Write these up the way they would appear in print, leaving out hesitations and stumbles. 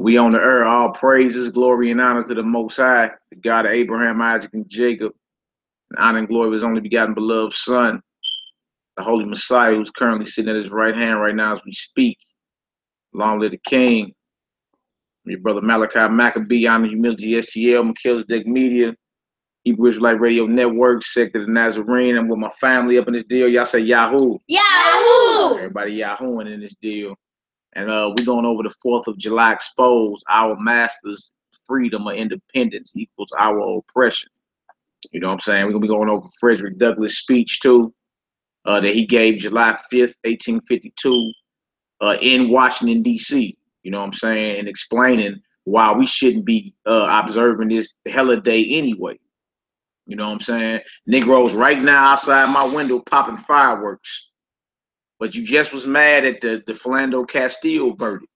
We on the earth, all praises, glory, and honors to the Most High, the God of Abraham, Isaac, and Jacob. And honor and glory of his only begotten beloved Son, the Holy Messiah, who's currently sitting at his right hand right now as we speak. Long live the King. Your brother Malachi Maccabee, Honor Humility STL, Melchizedek Media, Hebrew Israelite Radio Network, Sect of the Nazarene. I'm with my family up in this deal. Y'all say Yahoo. Yahoo! Everybody Yahooing in this deal. And we're going over the 4th of July expose our masters' freedom or independence equals our oppression. You know what I'm saying? We're going to be going over Frederick Douglass' speech, too, that he gave July 5th, 1852, in Washington, D.C. You know what I'm saying? And explaining why we shouldn't be observing this holiday anyway. You know what I'm saying? Negroes right now outside my window popping fireworks. But you just was mad at the Philando Castile verdict.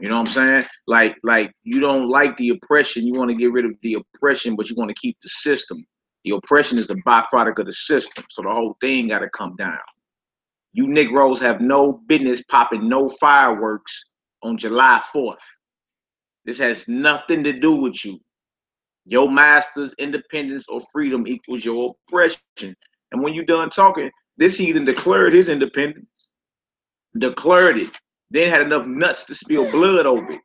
You know what I'm saying? Like you don't like the oppression. You want to get rid of the oppression, but you want to keep the system. The oppression is a byproduct of the system. So the whole thing got to come down. You Negroes have no business popping no fireworks on July 4th. This has nothing to do with you. Your master's independence or freedom equals your oppression. And when you're done talking, this heathen declared his independence. Declared it. Then had enough nuts to spill blood over it.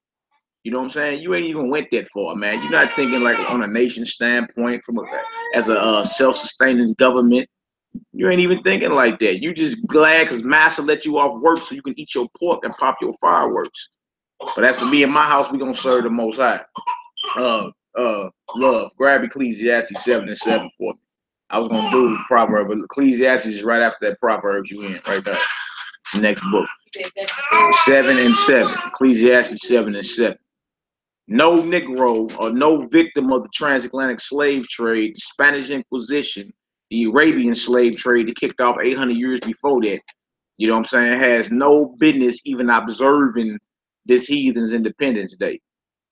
You know what I'm saying? You ain't even went that far, man. You're not thinking like on a nation standpoint as a self-sustaining government. You ain't even thinking like that. You just glad because Master let you off work so you can eat your pork and pop your fireworks. But as for me and my house, we gonna serve the Most High. Love. Grab Ecclesiastes 7 and 7 for me. I was gonna do Proverbs, but Ecclesiastes is right after that Proverbs you in, right there. Next book. 7 and 7. Ecclesiastes 7 and 7. No Negro or no victim of the transatlantic slave trade, the Spanish Inquisition, the Arabian slave trade that kicked off 800 years before that, you know what I'm saying, has no business even observing this heathen's Independence Day.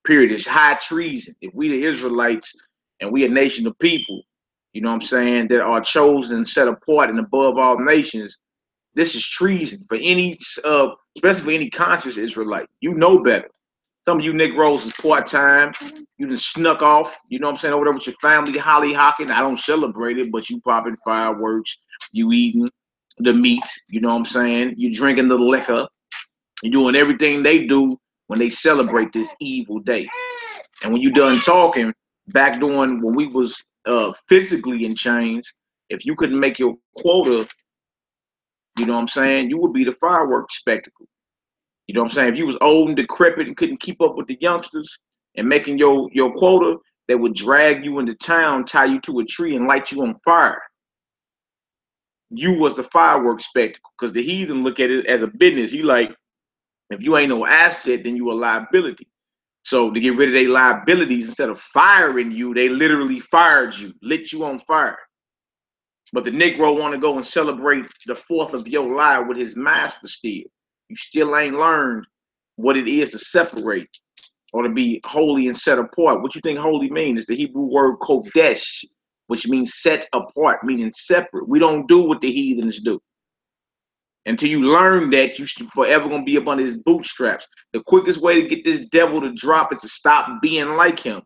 Period. It's high treason. If we the Israelites and we a nation of people, you know what I'm saying, that are chosen, set apart and above all nations, this is treason for any, especially for any conscious Israelite. You know better. Some of you Negroes is part-time. You done snuck off, you know what I'm saying, over there with your family, hollyhocking. I don't celebrate it, but you popping fireworks, you eating the meat, you know what I'm saying? You drinking the liquor. You're doing everything they do when they celebrate this evil day. And when you done talking, back during when we was physically in chains, if you couldn't make your quota, you know what I'm saying, you would be the fireworks spectacle. You know what I'm saying? If you was old and decrepit and couldn't keep up with the youngsters and making your quota, they would drag you into town, tie you to a tree, and light you on fire. You was the fireworks spectacle because the heathen look at it as a business. He like, if you ain't no asset, then you a liability. So to get rid of their liabilities, instead of firing you, they literally fired you, lit you on fire. But the Negro want to go and celebrate the 4th of your life with his master still. You still ain't learned what it is to separate or to be holy and set apart. What you think holy means is the Hebrew word kodesh, which means set apart, meaning separate. We don't do what the heathens do. Until you learn that, you should forever gonna be up on his bootstraps. The quickest way to get this devil to drop is to stop being like him.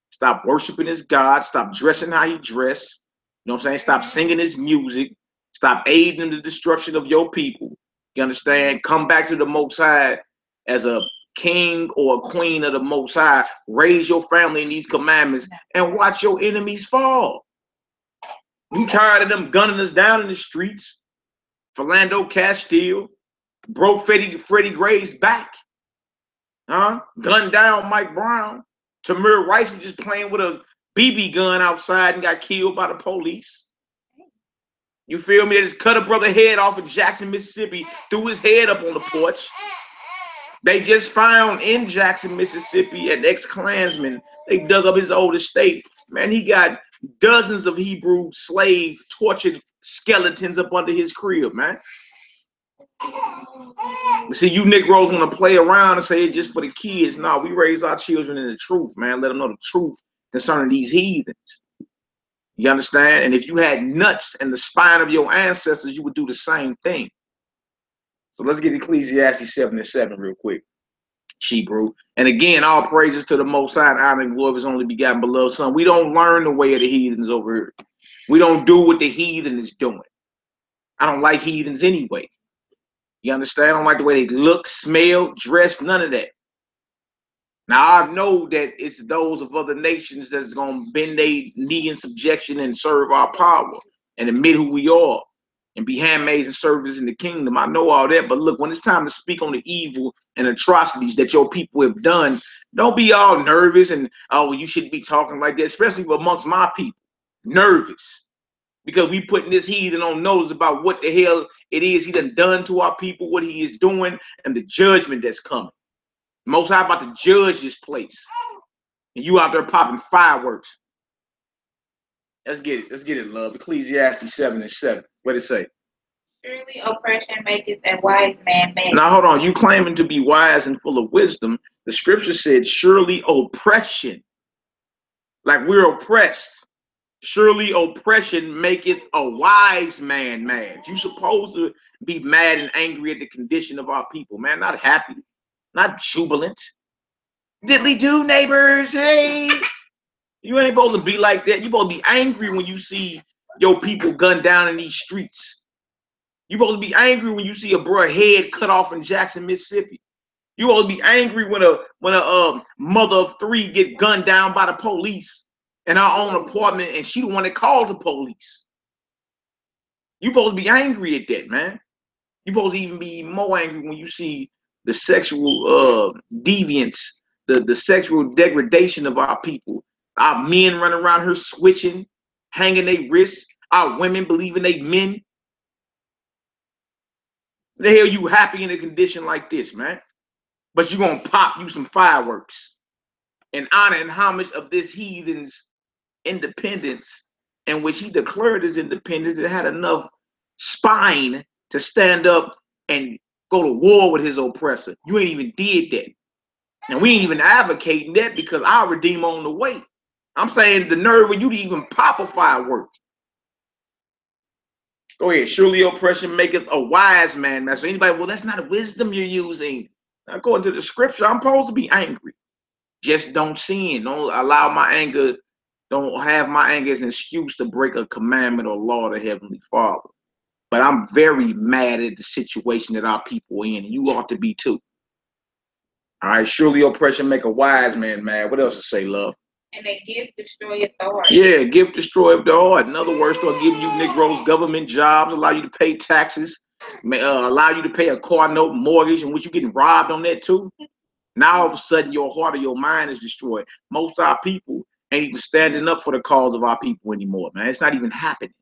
Stop worshiping his God. Stop dressing how he dress. You know what I'm saying? Stop singing his music. Stop aiding in the destruction of your people. You understand? Come back to the Most High as a king or a queen of the Most High. Raise your family in these commandments and watch your enemies fall. You tired of them gunning us down in the streets? Philando Castile broke Freddie Gray's back. Gunned down Mike Brown. Tamir Rice was just playing with a BB gun outside and got killed by the police. You feel me? They just cut a brother head off in Jackson, Mississippi, threw his head up on the porch. They just found in Jackson, Mississippi, an ex-Klansman. They dug up his old estate. Man, he got dozens of Hebrew slave tortured skeletons up under his crib, man. See, you Negroes want to play around and say it's just for the kids. No, we raise our children in the truth, man. Let them know the truth concerning these heathens. You understand? And if you had nuts in the spine of your ancestors, you would do the same thing. So let's get Ecclesiastes 7 and 7 real quick. Hebrew. And again, all praises to the Most High and honor and glory of his only begotten beloved Son. We don't learn the way of the heathens over here. We don't do what the heathen is doing. I don't like heathens anyway. You understand? I don't like the way they look, smell, dress, none of that. Now, I know that it's those of other nations that's going to bend their knee in subjection and serve our power and admit who we are and be handmaids and servants in the kingdom. I know all that, but look, when it's time to speak on the evil and atrocities that your people have done, don't be all nervous and, oh, you shouldn't be talking like that, especially amongst my people. Nervous. Because we putting this heathen on notice about what the hell it is he done to our people, what he is doing, and the judgment that's coming. Most High about to judge this place. And you out there popping fireworks. Let's get it. Let's get it, love. Ecclesiastes 7:7. What did it say? Surely oppression maketh a wise man mad. Now, hold on. You claiming to be wise and full of wisdom. The scripture said, surely oppression. Like we're oppressed. Surely oppression maketh a wise man mad. You supposed to be mad and angry at the condition of our people, man. Not happy. Not jubilant. Diddly do, neighbors. Hey. You ain't supposed to be like that. You supposed to be angry when you see your people gunned down in these streets. You supposed to be angry when you see a bro head cut off in Jackson, Mississippi. You supposed to be angry when a mother of 3 get gunned down by the police in her own apartment and she the one that called the police. You supposed to be angry at that, man. You supposed to even be more angry when you see the sexual deviance, the sexual degradation of our people. Our men running around here switching, hanging their wrists. Our women believing they men. The hell you happy in a condition like this, man? But you gonna pop you some fireworks in honor and homage of this heathen's independence, in which he declared his independence. It had enough spine to stand up and go to war with his oppressor. You ain't even did that. And we ain't even advocating that because our Redeemer on the way. I'm saying the nerve of you to even pop a firework. Go ahead. Surely oppression maketh a wise man mad. So anybody, well, that's not a wisdom you're using. According to the scripture, I'm supposed to be angry. Just don't sin. Don't allow my anger. Don't have my anger as an excuse to break a commandment or law of the Heavenly Father. But I'm very mad at the situation that our people are in. You ought to be too. All right. Surely oppression make a wise man mad. What else to say, love? And a gift destroyeth the heart. Yeah, gift destroyeth the heart. In other words, start giving you Negroes government jobs, allow you to pay taxes, allow you to pay a car note, mortgage, and what you getting robbed on that too. Now all of a sudden your heart or your mind is destroyed. Most of our people ain't even standing up for the cause of our people anymore, man. It's not even happening.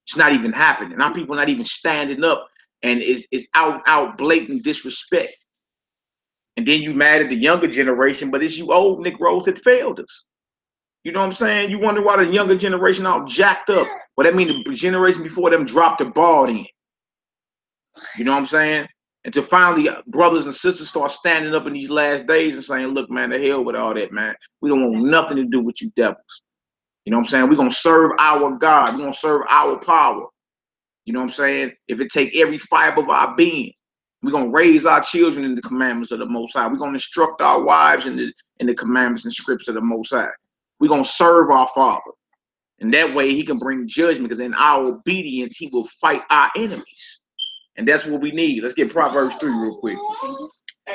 It's not even happening. Our people not even standing up, and it's out blatant disrespect. And then you mad at the younger generation, but it's you old Negroes that failed us. You know what I'm saying? You wonder why the younger generation all jacked up. Well, that means the generation before them dropped the ball in. You know what I'm saying? And to finally brothers and sisters start standing up in these last days and saying, look, man, the hell with all that, man. We don't want nothing to do with you devils. You know what I'm saying? We're going to serve our God. We're going to serve our power. You know what I'm saying? If it take every fiber of our being, we're going to raise our children in the commandments of the Most High. We're going to instruct our wives in the commandments and scripts of the Most High. We're going to serve our Father. And that way he can bring judgment, because in our obedience, he will fight our enemies. And that's what we need. Let's get Proverbs 3 real quick.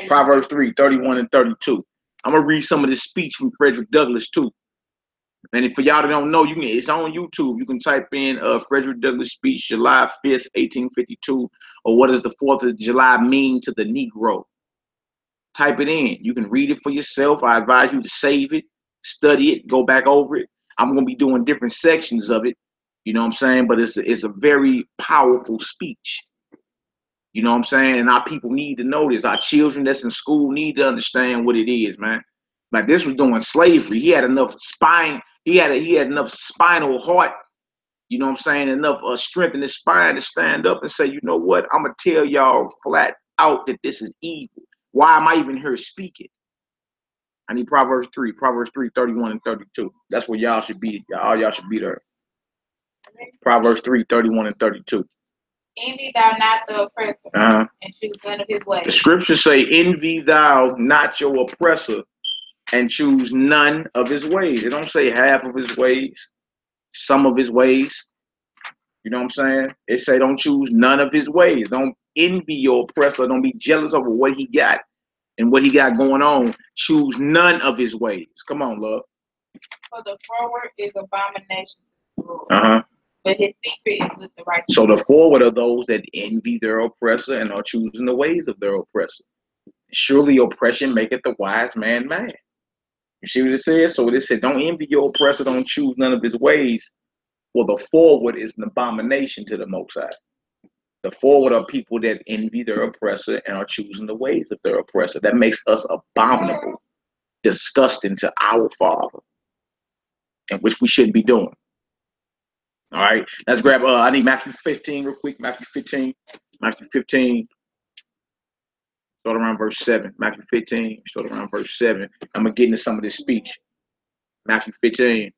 Proverbs 3, 31 and 32. I'm going to read some of this speech from Frederick Douglass too. And for y'all that don't know, it's on YouTube. You can type in Frederick Douglass speech, July 5th, 1852, or what does the 4th of July mean to the Negro? Type it in. You can read it for yourself. I advise you to save it, study it, go back over it. I'm going to be doing different sections of it. You know what I'm saying? But it's a very powerful speech. You know what I'm saying? And our people need to know this. Our children that's in school need to understand what it is, man. Like this was doing slavery. He had enough spine. He had enough spinal heart. You know what I'm saying? Enough strength in his spine to stand up and say, you know what? I'm going to tell y'all flat out that this is evil. Why am I even here speaking? I need Proverbs 3, 31 and 32. That's where y'all should be. Y'all should be there. Proverbs 3, 31 and 32. Envy thou not the oppressor, and choose none of his ways. The scriptures say, envy thou not your oppressor, and choose none of his ways. It don't say half of his ways, some of his ways. You know what I'm saying? It say don't choose none of his ways. Don't envy your oppressor. Don't be jealous over what he got and what he got going on. Choose none of his ways. Come on, love. For the forward is abomination to the Lord, but his secret is with the righteous. So the forward are those that envy their oppressor and are choosing the ways of their oppressor. Surely oppression maketh the wise man mad. You see what it says? So it said, don't envy your oppressor, don't choose none of his ways. Well, the forward is an abomination to the Most High. The forward are people that envy their oppressor and are choosing the ways of their oppressor. That makes us abominable, disgusting to our Father, and which we shouldn't be doing. All right, let's grab, I need Matthew 15 real quick. Matthew 15. Start around verse 7. Matthew 15, start around verse 7. I'm going to get into some of this speech. Matthew 15.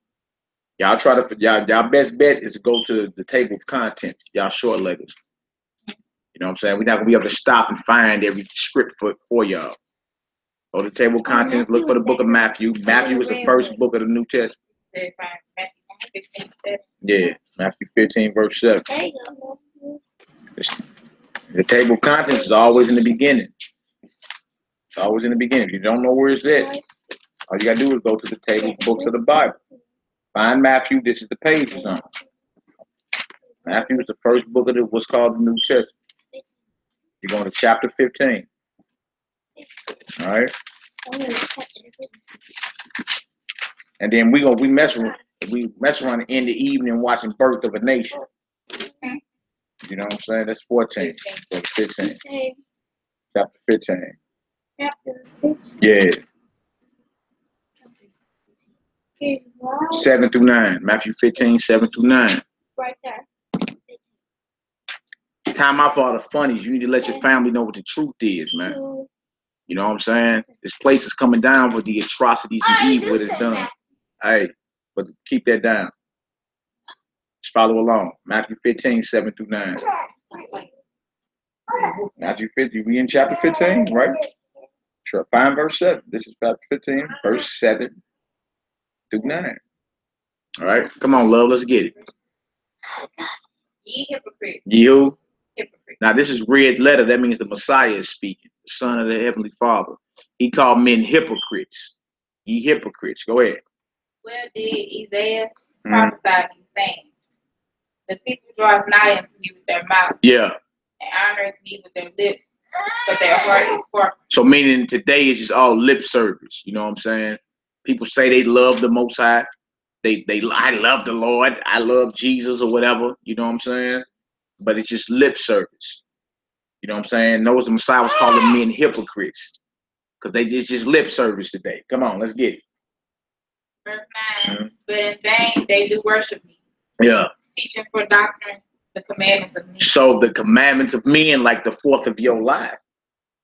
Y'all try to, y'all best bet is to go to the table of contents. Y'all short letters. You know what I'm saying? We're not going to be able to stop and find every script for y'all. Go to the table of contents, look for the book of Matthew. Matthew was the first book of the New Testament. Yeah, Matthew 15, verse 7. The table of contents is always in the beginning. It's always in the beginning. If you don't know where it's at, all you got to do is go to the table of books of the Bible. Find Matthew. This is the pages on. Matthew is the first book of what's called the New Testament. You're going to chapter 15. All right. And then we mess around in the evening watching Birth of a Nation. You know what I'm saying? That's 14. So 15. Chapter 15. Yeah. 7 through 9. Matthew 15, 7 through 9. Right there. Time out for all the funnies. You need to let your family know what the truth is, man. You know what I'm saying? This place is coming down for the atrocities and evil it has done. Hey, but keep that down. Just follow along. Matthew 15, 7 through 9. Matthew 50, we in chapter 15, right? Sure. Find verse 7. This is chapter 15, verse 7 through 9. All right, come on, love, let's get it. Ye hypocrites. You. Hypocrites. Now, this is red letter. That means the Messiah is speaking, the Son of the Heavenly Father. He called men hypocrites. Ye hypocrites. Go ahead. Well did Isaiah prophesy these things. The people draw nigh unto me with their mouth. Yeah. And honor me with their lips, but their heart is far from me. So meaning today is just all lip service. You know what I'm saying? People say they love the Most High. I love the Lord. I love Jesus or whatever. You know what I'm saying? But it's just lip service. You know what I'm saying? Those the Messiah was calling men hypocrites. Because it's just lip service today. Come on, let's get it. Verse 9. But in vain they do worship me. Yeah. Teaching for doctrine the commandments of men. So the commandments of men, like the fourth of your life.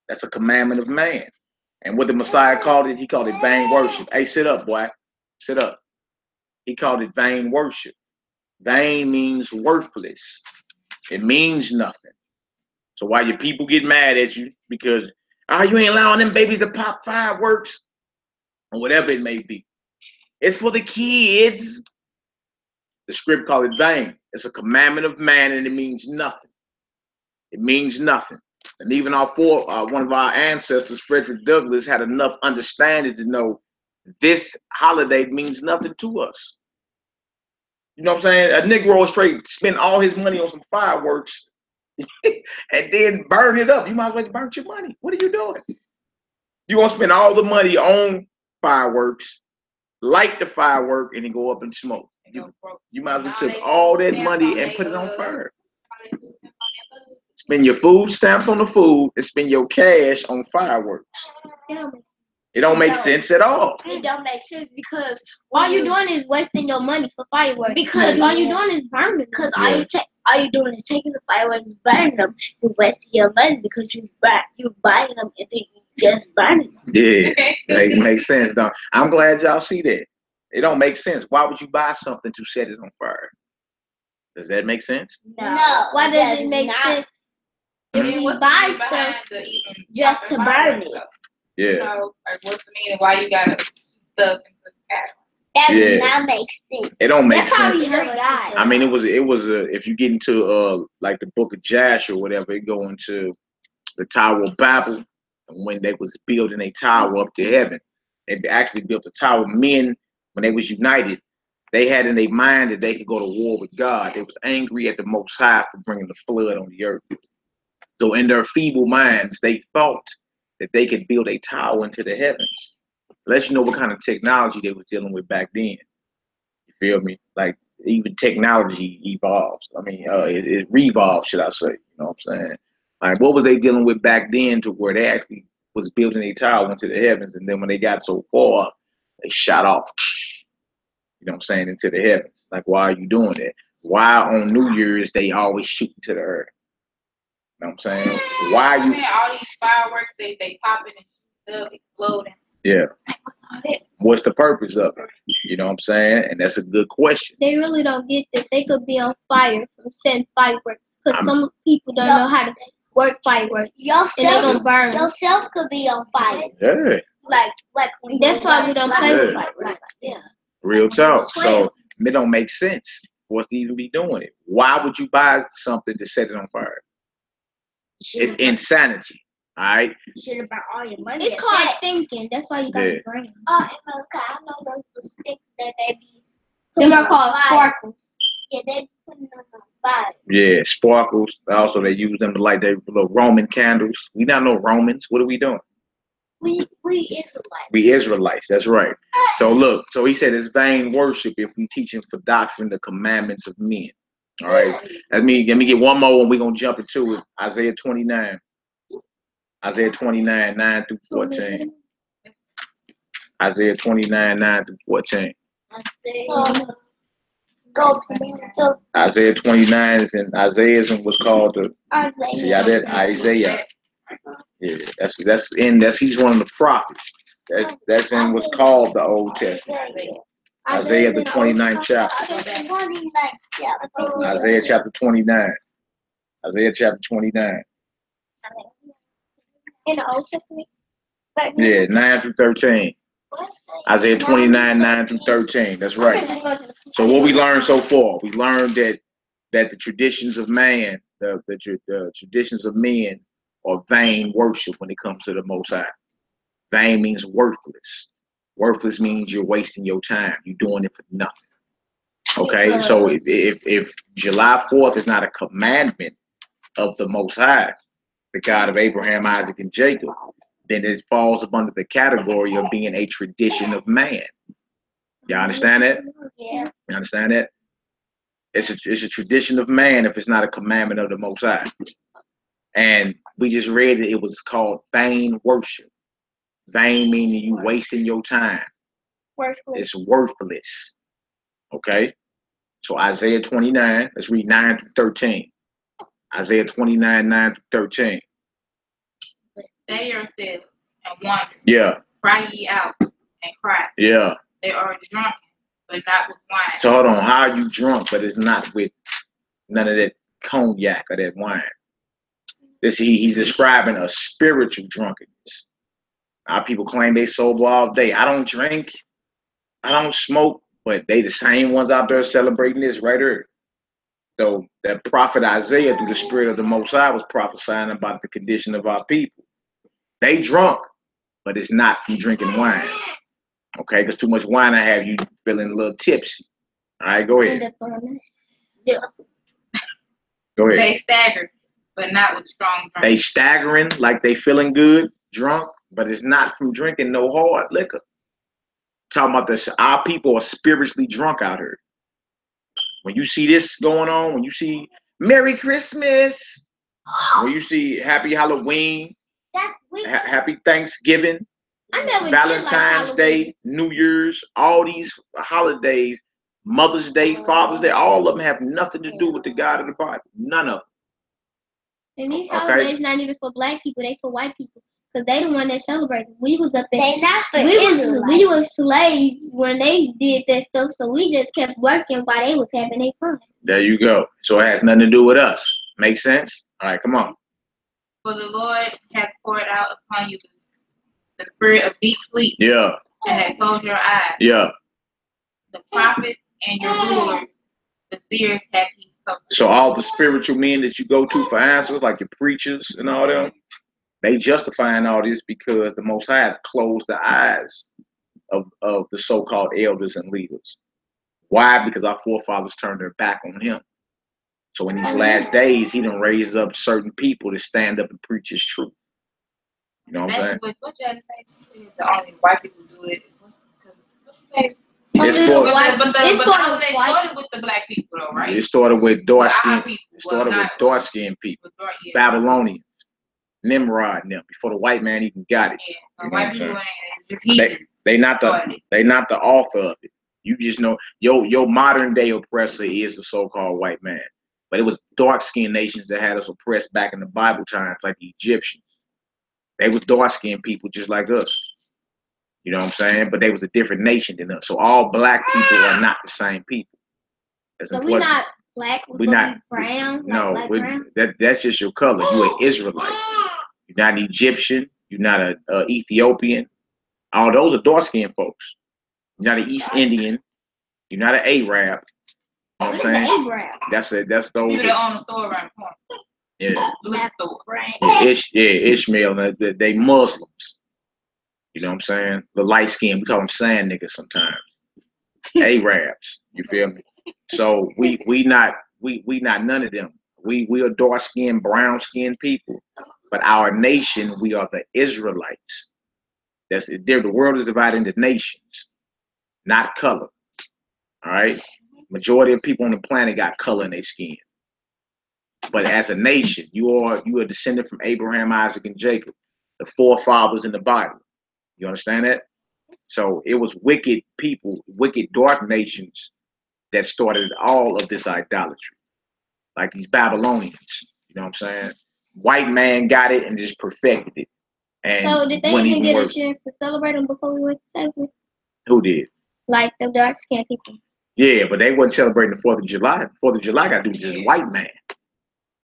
That's a commandment of man. And what the Messiah called it, he called it vain worship. Hey, sit up, boy. Sit up. He called it vain worship. Vain means worthless. It means nothing. So why your people get mad at you because you ain't allowing them babies to pop fireworks or whatever it may be. It's for the kids. The script called it vain. It's a commandment of man and it means nothing. It means nothing. And even one of our ancestors, Frederick Douglass, had enough understanding to know this holiday means nothing to us. You know what I'm saying? A Negro straight spend all his money on some fireworks and then burn it up. You might as well burn your money. What are you doing? You gonna spend all the money on fireworks, light the firework, and then go up and smoke. You might as well took all that money and put it on fire. Spend your food stamps on the food and spend your cash on fireworks. It don't make sense at all. It don't make sense because all you're doing is wasting your money for fireworks. Because all you're doing is burning. Because all you're doing is taking the fireworks, burning them. You're wasting your money because you're buying them and then you just burning them. Yeah, it makes sense, though. I'm glad y'all see that. It don't make sense. Why would you buy something to set it on fire? Does that make sense? No. Why does it make sense? If we buy stuff just to burn it. Yeah. You know, like what's the meaning? Why you gotta stuff into the category? That does not make sense. It don't make sense. Probably hurt God. I mean, it was if you get into like the book of Joshua or whatever, it go into the Tower of Babel, and when they was building a tower up to heaven, they actually built a tower. Men, when they was united, they had in their mind that they could go to war with God. They was angry at the Most High for bringing the flood on the earth. So in their feeble minds, they thought that they could build a tower into the heavens. Let you know what kind of technology they was dealing with back then. You feel me? Like even technology evolves. I mean, it revolves, should I say? You know what I'm saying? Like what was they dealing with back then to where they actually was building a tower into the heavens, and then when they got so far, they shot off. You know what I'm saying, into the heavens. Like, why are you doing that? Why on New Year's they always shoot to the earth? You know what I'm saying? Why you? All these fireworks, they popping and shooting up, exploding. Yeah. What's the purpose of it? You know what I'm saying? And that's a good question. They really don't get that they could be on fire from setting fireworks because some people don't know how to work fireworks. Yourself could be on fire. Yeah. Like that's why we don't play with fireworks. Yeah. Real talk. So it don't make sense for us to even be doing it. Why would you buy something to set it on fire? It's insanity. All right. You should have brought all your money. It's called thinking. That's why you got to brain. Oh, I know those sticks that they be. Them are called sparkles. Yeah, they be putting them on fire. Yeah, sparkles. Also, they use them to light their little Roman candles. We not no Romans. What are we doing? We Israelites. We Israelites. That's right. So look. So he said it's vain worship if we teaching for doctrine the commandments of men. All right. Let me get one more, and we're gonna jump into it. Isaiah 29. Isaiah 29, 9 through 14. Isaiah 29, 9 through 14. Isaiah 29 is in Isaiah's and what's called the Isaiah. Yeah, he's one of the prophets. That's in what's called the Old Testament. Isaiah the 29th chapter. Isaiah chapter 29. Isaiah chapter 29. In the Old Testament? Yeah, 9 through 13. Isaiah 29, 9 through 13. That's right. So what we learned so far, we learned that the traditions of man, the traditions of men are vain worship when it comes to the Most High. Vain means worthless. Worthless means you're wasting your time. You're doing it for nothing. Okay, so if July 4th is not a commandment of the Most High, the God of Abraham, Isaac, and Jacob, then it falls up under the category of being a tradition of man. Y'all understand that? Yeah. You understand that? It's a tradition of man if it's not a commandment of the Most High. And we just read that it was called vain worship. Vain meaning you wasting your time. Worthless. It's worthless. Okay? So Isaiah 29, let's read 9 through 13. Isaiah 29, 9 through 13. Stay yourselves and wonder. Yeah. Cry ye out and cry. Yeah. They are drunk, but not with wine. So hold on, how are you drunk, but it's not with none of that cognac or that wine? He's describing a spiritual drunkenness. Our people claim they sober all day. I don't drink, I don't smoke, but they the same ones out there celebrating this right here. So that prophet Isaiah, through the spirit of the Most High, was prophesying about the condition of our people. They drunk, but it's not from drinking wine. Okay, because too much wine I have you feeling a little tipsy. All right, go ahead. Yeah. Go ahead. They stagger, but not with strong drink. They staggering like they feeling good, drunk, but it's not from drinking no hard liquor. Talking about this, our people are spiritually drunk out here. When you see this going on, when you see Merry Christmas, when you see Happy Halloween, Happy Thanksgiving, Valentine's Day, New Year's, all these holidays, Mother's Day, Father's Day, all of them have nothing to do with the God of the Bible. None of them. And these holidays not even for black people, they for white people. Because they the one that celebrate. We was up in we was slaves when they did that stuff, so we just kept working while they was having their fun. There you go. So it has nothing to do with us. Make sense? All right, come on. For the Lord hath poured out upon you the spirit of deep sleep. Yeah. And hath closed your eyes. Yeah. The prophets and your rulers, the seers hath he covered. So all the spiritual men that you go to for answers, like your preachers and all them, they justifying all this because the Most High have closed the eyes of the so-called elders and leaders. Why? Because our forefathers turned their back on him. So in these last days, he done raised up certain people to stand up and preach his truth. You know what I'm saying? What you had to say? The only white people do it. It's for they started with the black people though, right? It started with dark skin. It started with dark skinned people, Babylonians, Nimrod and them before the white man even got it. Yeah, white people ain't just heathens. They not the author of it. You just know your modern day oppressor is the so-called white man. But it was dark skinned nations that had us oppressed back in the Bible times, like the Egyptians. They was dark skinned people just like us. You know what I'm saying? But they was a different nation than us. So all black people are not the same people. That's so important. we're not black, we're not brown. No, like brown? that's just your color. You're an Israelite. You're not an Egyptian. You're not an Ethiopian. All those are dark skinned folks. You're not an East Indian. You're not an Arab. You know what I'm saying? Arab. That's those. People that own a store around the corner. Yeah. Liquor store. Ishmael. They Muslims. You know what I'm saying? The light skin, we call them sand niggas sometimes. Arabs, you feel me? So we not none of them. We are dark skinned, brown skinned people. But our nation, we are the Israelites. The world is divided into nations, not color. All right. Majority of people on the planet got color in their skin. But as a nation, you are a descendant from Abraham, Isaac, and Jacob, the forefathers in the Bible. You understand that? So it was wicked people, wicked dark nations that started all of this idolatry, like these Babylonians. You know what I'm saying? White man got it and just perfected it. And so did they even get a chance to celebrate them before we went to slavery? Who did? Like the dark skinned people. Yeah, but they wasn't celebrating the 4th of July. The 4th of July got to do with this white man.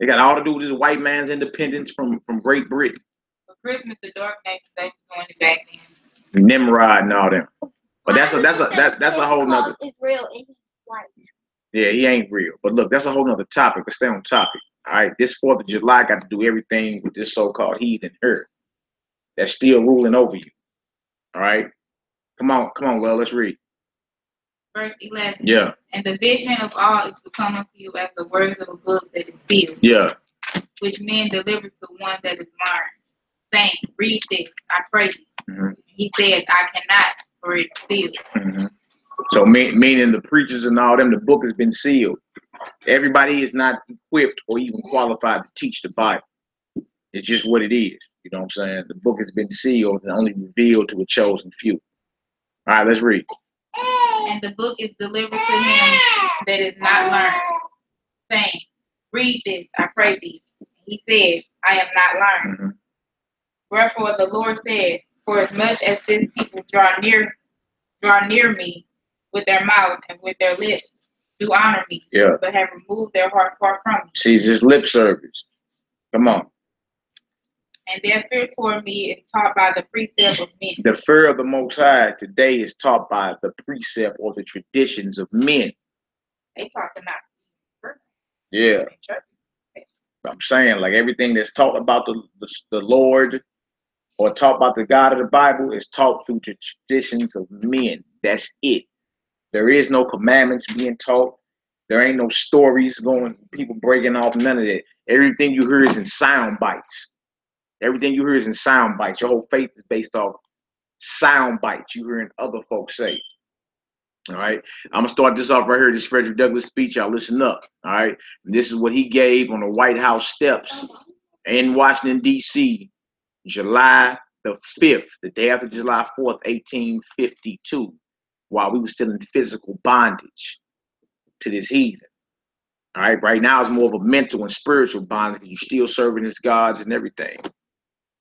They got all to do with this white man's independence from Great Britain. For Christmas, the dark nations, they were going to back then. Nimrod and all them. But that's a whole nother. Is real and he's white. Yeah, he ain't real. But look, that's a whole nother topic. Let's stay on topic. All right, this 4th of July got to do everything with this so-called heathen earth that's still ruling over you. All right, come on, well, let's read. Verse 11. Yeah. And the vision of all is to come unto you as the words of a book that is sealed. Yeah. Which men deliver to one that is learned, saying, read this, I pray thee. Mm-hmm. He said, I cannot, for it is sealed. Mm-hmm. So meaning the preachers and all them, the book has been sealed. Everybody is not equipped or even qualified to teach the Bible. It's just what it is. You know what I'm saying? The book has been sealed and only revealed to a chosen few. All right, let's read. And the book is delivered to him that is not learned, saying, read this, I pray thee. He said, I am not learned. Mm-hmm. Wherefore the Lord said, for as much as this people draw near me with their mouth and with their lips, do honor me, but have removed their heart far from me. She's just lip service. Come on. And their fear toward me is taught by the precept of men. The fear of the Most High today is taught by the precept or the traditions of men. They talk about. Yeah. I'm saying, like, everything that's taught about the Lord or taught about the God of the Bible is taught through the traditions of men. That's it. There is no commandments being taught. There ain't no stories going, people breaking off, none of that. Everything you hear is in sound bites. Everything you hear is in sound bites. Your whole faith is based off sound bites you hearing other folks say. All right. I'm going to start this off right here. This Frederick Douglass speech. Y'all listen up. All right. And this is what he gave on the White House steps in Washington, D.C., July the 5th, the day after July 4th, 1852, while we were still in physical bondage to this heathen. All right. Right now, it's more of a mental and spiritual bondage because you're still serving his gods and everything.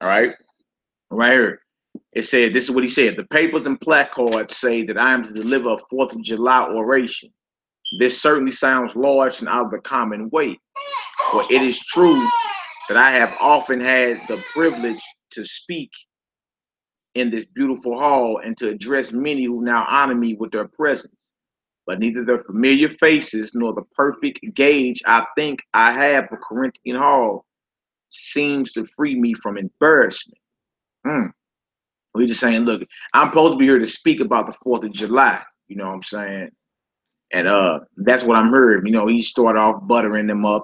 All right. Right here. It said, this is what he said. The papers and placards say that I am to deliver a 4th of July oration. This certainly sounds large and out of the common way. For it is true that I have often had the privilege to speak in this beautiful hall and to address many who now honor me with their presence. But neither their familiar faces nor the perfect gauge I think I have for Corinthian Hall seems to free me from embarrassment. We're just saying, look, I'm supposed to be here to speak about the 4th of July. You know what I'm saying? And that's what I'm heard. You know, he started off buttering them up,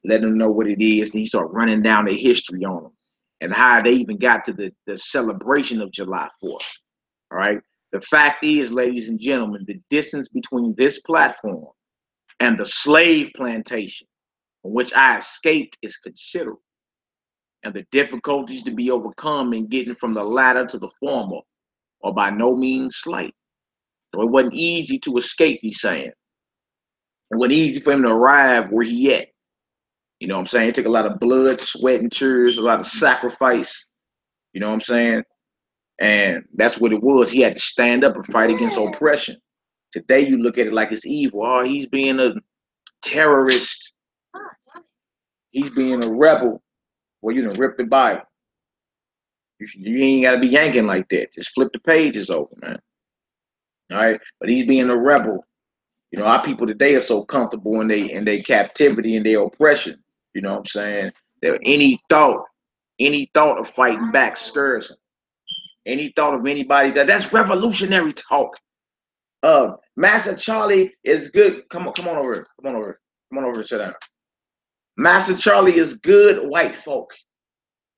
letting them know what it is. Then he started running down the history on them and how they even got to the celebration of July 4th. All right. The fact is, ladies and gentlemen, the distance between this platform and the slave plantation from which I escaped is considerable. And the difficulties to be overcome in getting from the latter to the former are by no means slight. So it wasn't easy to escape, he's saying. It wasn't easy for him to arrive where he at. You know what I'm saying? It took a lot of blood, sweat, and tears, a lot of sacrifice. You know what I'm saying? And that's what it was. He had to stand up and fight against oppression. Today, you look at it like it's evil. Oh, he's being a terrorist. He's being a rebel. Well, you done ripped the Bible. You ain't got to be yanking like that. Just flip the pages over, man. All right? But he's being a rebel. You know, our people today are so comfortable in their captivity and their oppression. You know what I'm saying? That any thought of fighting back scares them. Any thought of anybody that's revolutionary talk. Master Charlie is good. Come on over here. Come on over and sit down. Master Charlie is good white folk.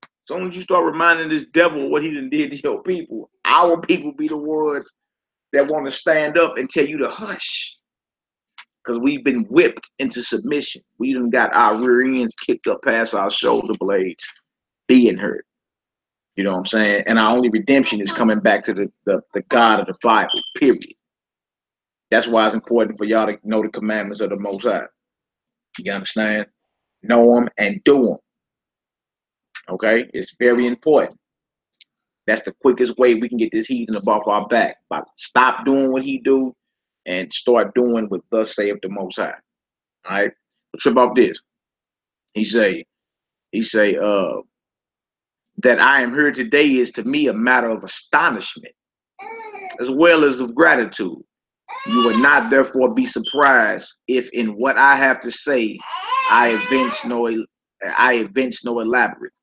As soon as you start reminding this devil what he done did to your people, our people be the ones that want to stand up and tell you to hush. Because we've been whipped into submission. We done got our rear ends kicked up past our shoulder blades, being hurt. You know what I'm saying? And our only redemption is coming back to the God of the Bible, period. That's why it's important for y'all to know the commandments of the Most High. You understand? Know them and do them. Okay? It's very important. That's the quickest way we can get this heathen up off our back. By stop doing what he do and start doing what thus saith the Most High. All right? But trip off this. He say, that I am here today is to me a matter of astonishment, as well as of gratitude. You would not therefore be surprised if in what I have to say I evince no elaborate.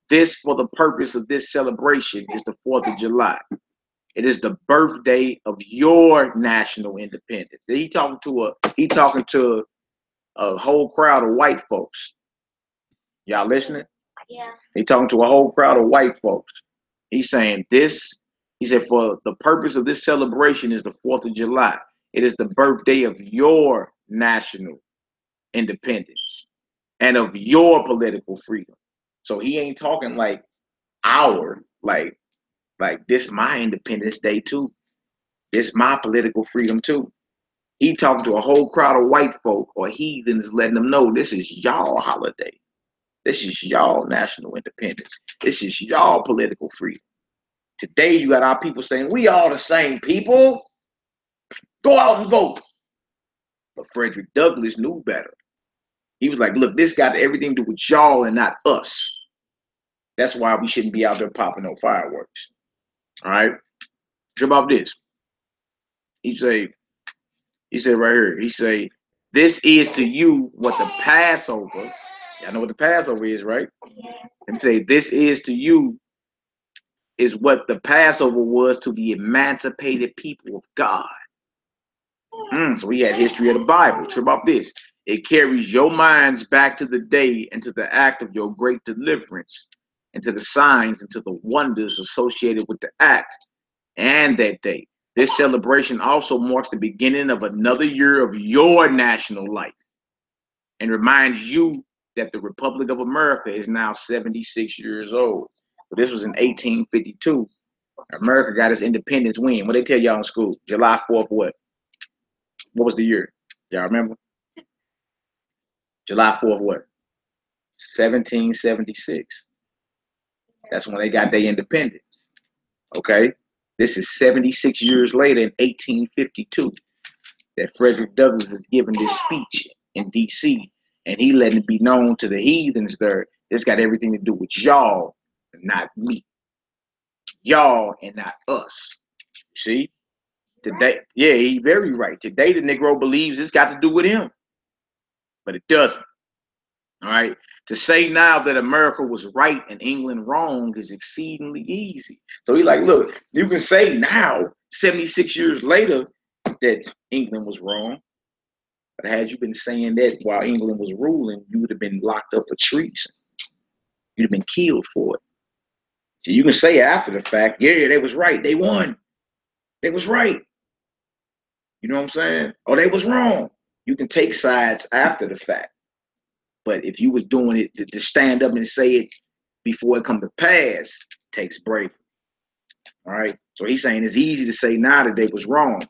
This, for the purpose of this celebration, is the 4th of July. It is the birthday of your national independence. He talking to a whole crowd of white folks. Y'all listening? Yeah. He talking to a whole crowd of white folks. He's saying this. He said, for the purpose of this celebration is the 4th of July. It is the birthday of your national independence and of your political freedom. So he ain't talking like this my Independence Day too. This my political freedom too. He talking to a whole crowd of white folk or heathens, letting them know this is y'all holiday. This is y'all national independence. This is y'all political freedom. Today, you got our people saying, we all the same people. Go out and vote. But Frederick Douglass knew better. He was like, look, this got everything to do with y'all and not us. That's why we shouldn't be out there popping no fireworks. All right? Trip off this. He said right here, he say, this is to you what the Passover, y'all know what the Passover is, right? And say, this is to you is what the Passover was to the emancipated people of God. So we had history of the Bible. Trip off this. It carries your minds back to the day and to the act of your great deliverance and to the signs and to the wonders associated with the act and that day. This celebration also marks the beginning of another year of your national life and reminds you that the Republic of America is now 76 years old. But this was in 1852. America got its independence when? What they tell y'all in school? July 4th what? What was the year? Y'all remember? July 4th what? 1776. That's when they got their independence. Okay? This is 76 years later in 1852. that Frederick Douglass is giving this speech in D.C. and he letting it be known to the heathens there. This got everything to do with y'all, not me. Y'all and not us. See? Today, yeah, he's very right. Today, the Negro believes it's got to do with him, but it doesn't. All right. To say now that America was right and England wrong is exceedingly easy. So he's like, look, you can say now, 76 years later, that England was wrong. But had you been saying that while England was ruling, you would have been locked up for treason. You'd have been killed for it. So you can say after the fact, yeah, they was right. They won. They was right. You know what I'm saying? Or they was wrong. You can take sides after the fact. But if you was doing it to stand up and say it before it come to pass, takes bravery. All right. So he's saying it's easy to say now that they was wrong.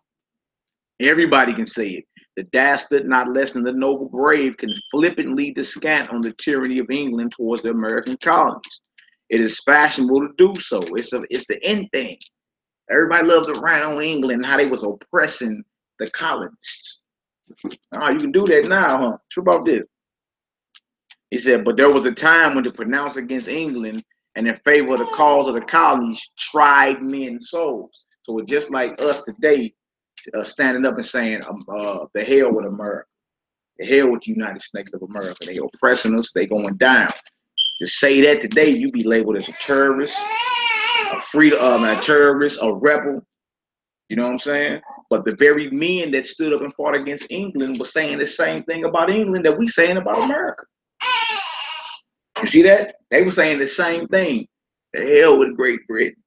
Everybody can say it. The dastard, not less than the noble brave, can flippantly descant on the tyranny of England towards the American colonies. It is fashionable to do so. It's the end thing. Everybody loves to rant on England and how they was oppressing the colonists. Oh, you can do that now, huh? What about this? He said, but there was a time when to pronounce against England and in favor of the cause of the colonies tried men's souls. So it's just like us today, standing up and saying, the hell with America. The hell with the United States of America. They oppressing us. They going down. To say that today, you be labeled as a terrorist, a terrorist, a rebel. You know what I'm saying? But the very men that stood up and fought against England were saying the same thing about England that we saying about America. You see that? They were saying the same thing. The hell with Great Britain.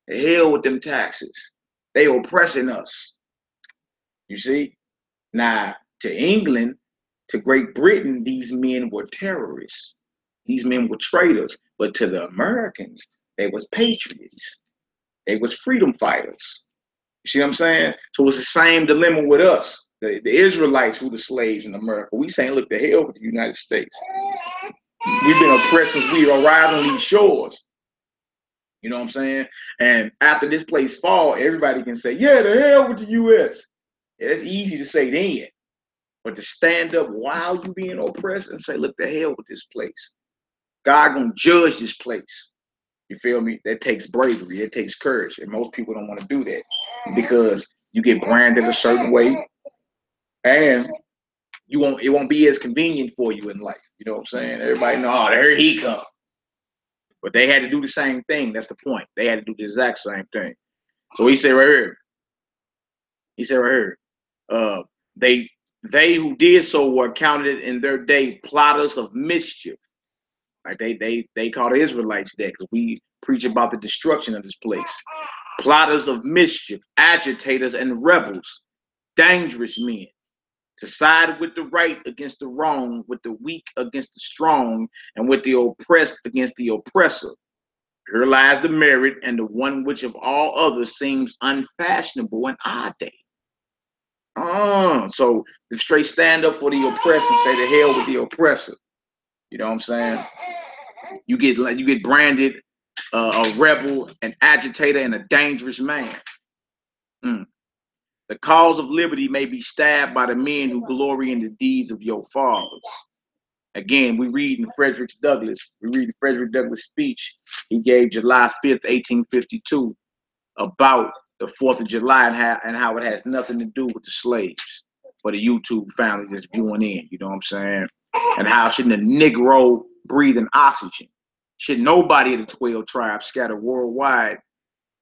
The hell with them taxes. They oppressing us. You see? Now, to England, to Great Britain, these men were terrorists. These men were traitors. But to the Americans, they was patriots. They was freedom fighters. You see what I'm saying? So it's the same dilemma with us. The Israelites who were the slaves in America. We saying, look, the hell with the United States. We've been oppressed since we arrived on these shores. You know what I'm saying? And after this place fall, everybody can say, yeah, the hell with the U.S. Yeah, it's easy to say then. But to stand up while you being oppressed and say, look, the hell with this place. God gonna judge this place. You feel me? That takes bravery. It takes courage. And most people don't want to do that because you get branded a certain way and it won't be as convenient for you in life. You know what I'm saying? Everybody know, oh, there he comes. But they had to do the same thing. That's the point. They had to do the exact same thing. So he said right here. He said right here. They who did so were counted in their day plotters of mischief. Like they call the Israelites that because we preach about the destruction of this place. Plotters of mischief, agitators and rebels, dangerous men. To side with the right against the wrong, with the weak against the strong, and with the oppressed against the oppressor. Here lies the merit and the one which of all others seems unfashionable in our day. So the straight stand up for the oppressed and say the hell with the oppressor. You know what I'm saying? You get branded a rebel, an agitator, and a dangerous man. The cause of liberty may be stabbed by the men who glory in the deeds of your fathers. Again, we read in Frederick Douglass speech he gave July 5th, 1852, about the 4th of July and how it has nothing to do with the slaves for the YouTube family that's viewing in, you know what I'm saying? And how shouldn't a Negro breathing oxygen? Should nobody of the 12 tribes scattered worldwide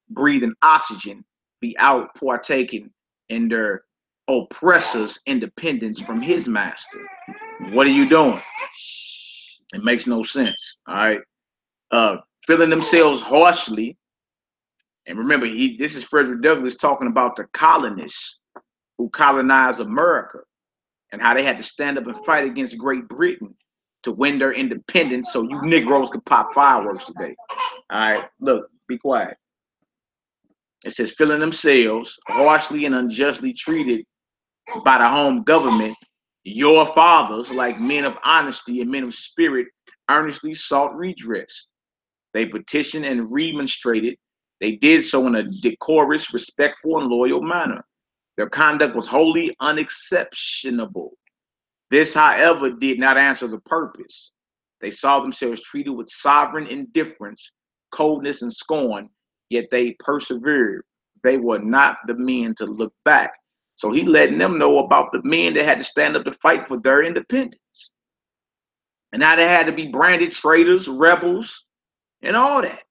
breathing oxygen be out partaking in their oppressor's independence from his master? What are you doing? It makes no sense. All right. Feeling themselves harshly. And remember, this is Frederick Douglass talking about the colonists who colonized America and how they had to stand up and fight against Great Britain to win their independence so you Negroes could pop fireworks today. All right. Look, be quiet. It says, feeling themselves harshly and unjustly treated by the home government, your fathers, like men of honesty and men of spirit, earnestly sought redress. They petitioned and remonstrated. They did so in a decorous, respectful, and loyal manner. Their conduct was wholly unexceptionable. This, however, did not answer the purpose. They saw themselves treated with sovereign indifference, coldness, and scorn, yet they persevered. They were not the men to look back. So he letting them know about the men that had to stand up to fight for their independence. And how they had to be branded traitors, rebels, and all that.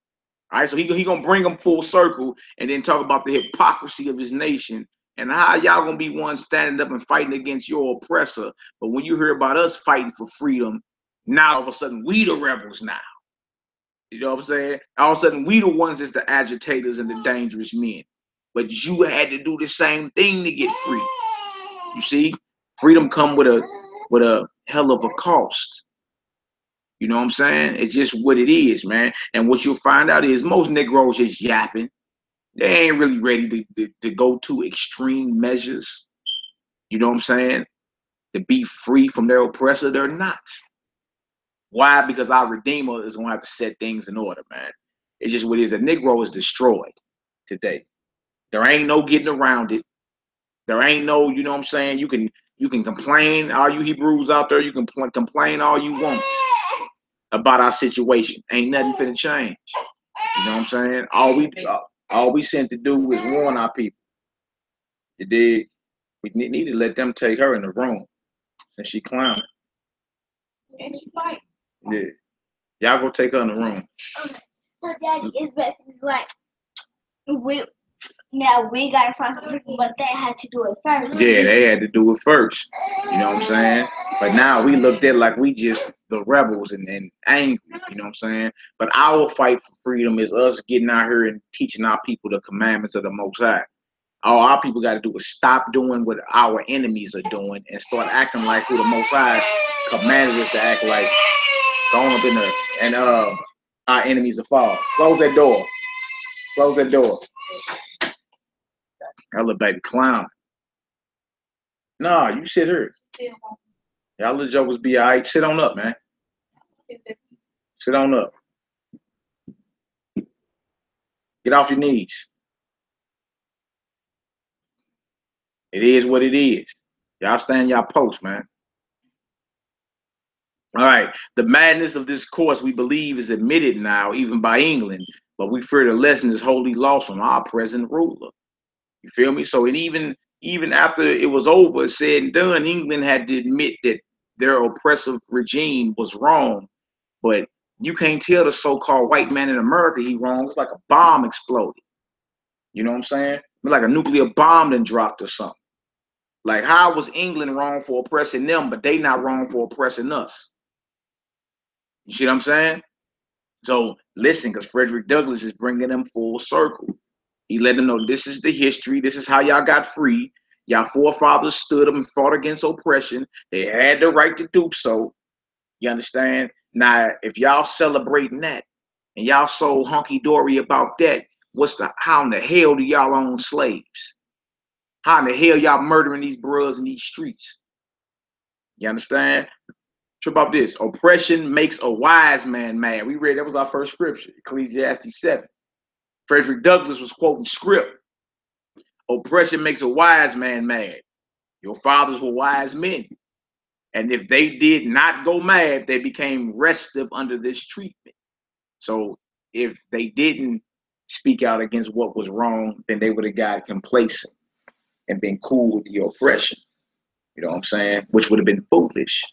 All right, so he gonna bring them full circle and then talk about the hypocrisy of his nation and how y'all gonna be one standing up and fighting against your oppressor. But when you hear about us fighting for freedom, now all of a sudden we the rebels now. You know what I'm saying? All of a sudden we the ones that's the agitators and the dangerous men. But you had to do the same thing to get free. You see, freedom come with a hell of a cost. You know what I'm saying? It's just what it is, man. And what you'll find out is most Negroes just yapping. They ain't really ready to go to extreme measures. You know what I'm saying? To be free from their oppressor, they're not. Why? Because our Redeemer is going to have to set things in order, man. It's just what it is. A Negro is destroyed today. There ain't no getting around it. There ain't no, you know what I'm saying? You can complain, all you Hebrews out there, you can complain all you want about our situation. Ain't nothing finna change. You know what I'm saying? All we sent to do is warn our people. You dig? We need to let them take her in the room. And she clowning. And she fight. Yeah. Y'all go take her in the room. Okay. So Daddy, it's basically like we gotta find freedom, but they had to do it first. Yeah, they had to do it first. You know what I'm saying? But now we looked at like we just the rebels and angry, you know what I'm saying? But our fight for freedom is us getting out here and teaching our people the commandments of the Most High. All our people got to do is stop doing what our enemies are doing and start acting like who the Most High commanded us to act like. Going up in there and our enemies will fall. Close that door. Close that door. That little baby clown. Nah, you sit here. Y'all little jokers be all right. Sit on up, man. Sit on up. Get off your knees. It is what it is. Y'all stand y'all post, man. All right. The madness of this course, we believe, is admitted now, even by England, but we fear the lesson is wholly lost from our present ruler. You feel me? So it even after it was over, said and done, England had to admit that their oppressive regime was wrong. But you can't tell the so-called white man in America he wrong. It's like a bomb exploded. You know what I'm saying? It's like a nuclear bomb then dropped or something. Like, how was England wrong for oppressing them, but they not wrong for oppressing us? You see what I'm saying? So listen, because Frederick Douglass is bringing them full circle. He let them know this is the history. This is how y'all got free. Y'all forefathers stood up and fought against oppression. They had the right to do so. You understand? Now, if y'all celebrating that and y'all so hunky-dory about that, how in the hell do y'all own slaves? How in the hell y'all murdering these bros in these streets? You understand? Trip about this. Oppression makes a wise man mad. We read, that was our first scripture, Ecclesiastes 7. Frederick Douglass was quoting script. Oppression makes a wise man mad. Your fathers were wise men. And if they did not go mad, they became restive under this treatment. So if they didn't speak out against what was wrong, then they would have got complacent and been cool with the oppression. You know what I'm saying? Which would have been foolish.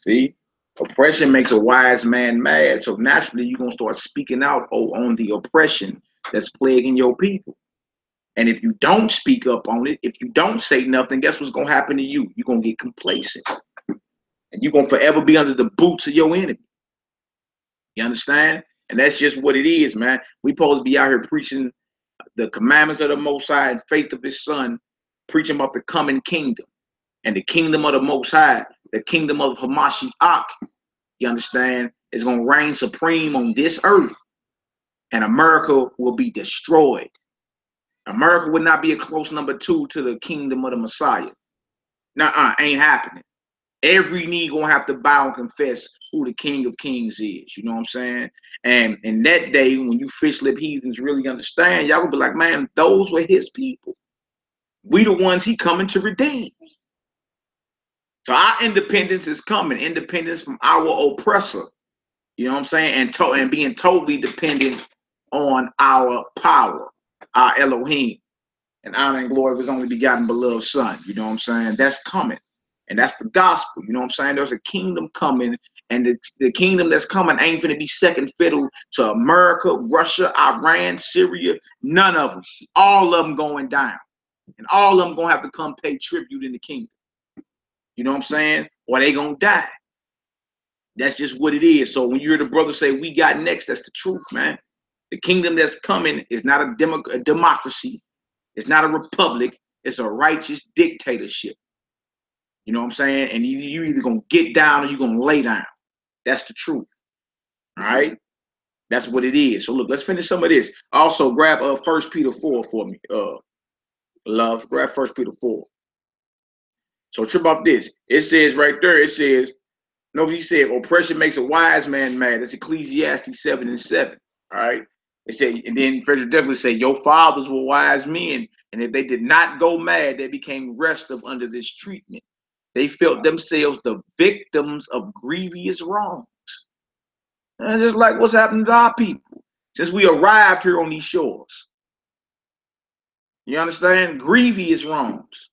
See? Oppression makes a wise man mad. So naturally, you're going to start speaking out on the oppression that's plaguing your people. And if you don't speak up on it, if you don't say nothing, guess what's going to happen to you? You're going to get complacent. And you're going to forever be under the boots of your enemy. You understand? And that's just what it is, man. We supposed to be out here preaching the commandments of the Most High and faith of his son, preaching about the coming kingdom. And the kingdom of the Most High, the kingdom of Hamashiach, you understand, is going to reign supreme on this earth. And America will be destroyed. America would not be a close number 2 to the kingdom of the Messiah. Nuh-uh, ain't happening. Every knee gonna have to bow and confess who the King of Kings is. You know what I'm saying? And in that day, when you fish lip heathens really understand, y'all will be like, man, those were his people. We the ones he coming to redeem. So our independence is coming. Independence from our oppressor. You know what I'm saying? And being totally dependent on our power, our Elohim, and honor and glory of his only begotten beloved son. You know what I'm saying? That's coming. And that's the gospel. You know what I'm saying? There's a kingdom coming, and the kingdom that's coming ain't going to be second fiddle to America, Russia, Iran, Syria, none of them. All of them going down. And all of them going to have to come pay tribute in the kingdom. You know what I'm saying? Or they going to die. That's just what it is. So when you hear the brother say, we got next, that's the truth, man. The kingdom that's coming is not a democracy. It's not a republic. It's a righteous dictatorship. You know what I'm saying? And you either going to get down or you're going to lay down. That's the truth. All right? That's what it is. So look, let's finish some of this. Also, grab 1 Peter 4 for me. Love, grab 1 Peter 4. So trip off this. It says right there, it says, notice he said, oppression makes a wise man mad. That's Ecclesiastes 7 and 7. All right? It said, and then Frederick Douglass said, your fathers were wise men, and if they did not go mad, they became restive under this treatment. They felt themselves the victims of grievous wrongs. And just like what's happening to our people since we arrived here on these shores. You understand? Grievous wrongs.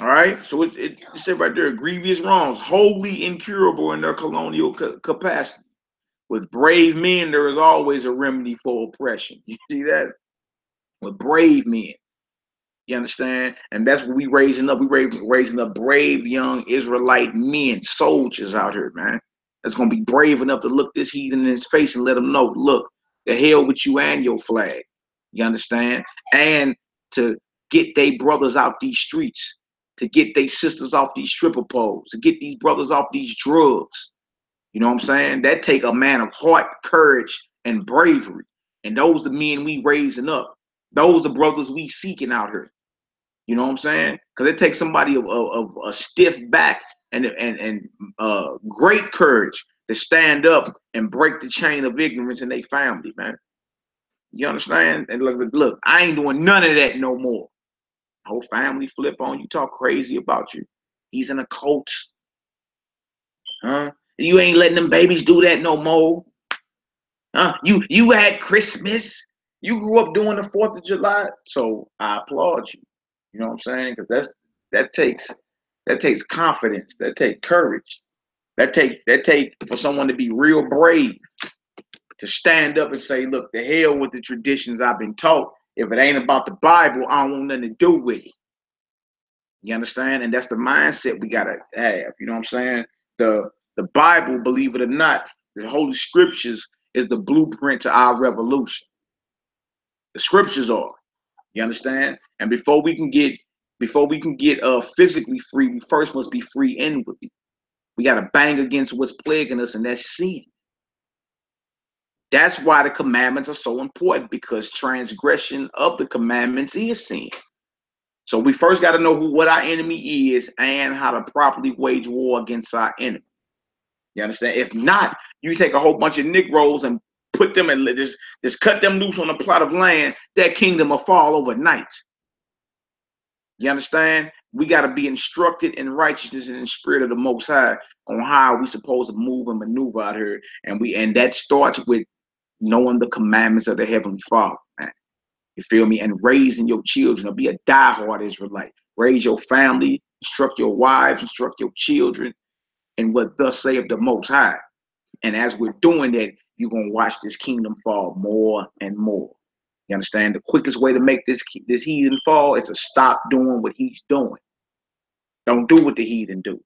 All right? So it said right there, grievous wrongs, wholly incurable in their colonial capacity. With brave men, there is always a remedy for oppression. You see that? With brave men. You understand? And that's what we raising up. We raising up brave young Israelite men, soldiers out here, man. That's going to be brave enough to look this heathen in his face and let him know, look, the hell with you and your flag. You understand? And to get they brothers out these streets, to get they sisters off these stripper poles, to get these brothers off these drugs. You know what I'm saying? That take a man of heart, courage, and bravery. And those the men we raising up. Those the brothers we seeking out here. You know what I'm saying? Because it takes somebody of a stiff back and great courage to stand up and break the chain of ignorance in their family, man. You understand? And look, I ain't doing none of that no more. Whole family flip on you, talk crazy about you. He's in a cult. Huh? You ain't letting them babies do that no more. Huh? You had Christmas. You grew up doing the 4th of July. So I applaud you. You know what I'm saying? Because that takes confidence. That takes courage. That take for someone to be real brave, to stand up and say, look, the hell with the traditions I've been taught. If it ain't about the Bible, I don't want nothing to do with it. You understand? And that's the mindset we gotta have. You know what I'm saying? The Bible, believe it or not, the Holy Scriptures is the blueprint to our revolution. The Scriptures are. You understand? And before we can get physically free, we first must be free inwardly. We got to bang against what's plaguing us, and that's sin. That's why the commandments are so important, because transgression of the commandments is sin. So we first got to know what our enemy is and how to properly wage war against our enemy. You understand? If not, you take a whole bunch of Negroes and put them and just cut them loose on a plot of land, that kingdom will fall overnight. You understand? We got to be instructed in righteousness and in the spirit of the Most High on how we supposed to move and maneuver out here. And that starts with knowing the commandments of the Heavenly Father, man. You feel me? And raising your children. Be a diehard Israelite. Raise your family, instruct your wives, instruct your children in what thus saith the Most High. And as we're doing that, you're going to watch this kingdom fall more and more. You understand? The quickest way to make this heathen fall is to stop doing what he's doing. Don't do what the heathen do.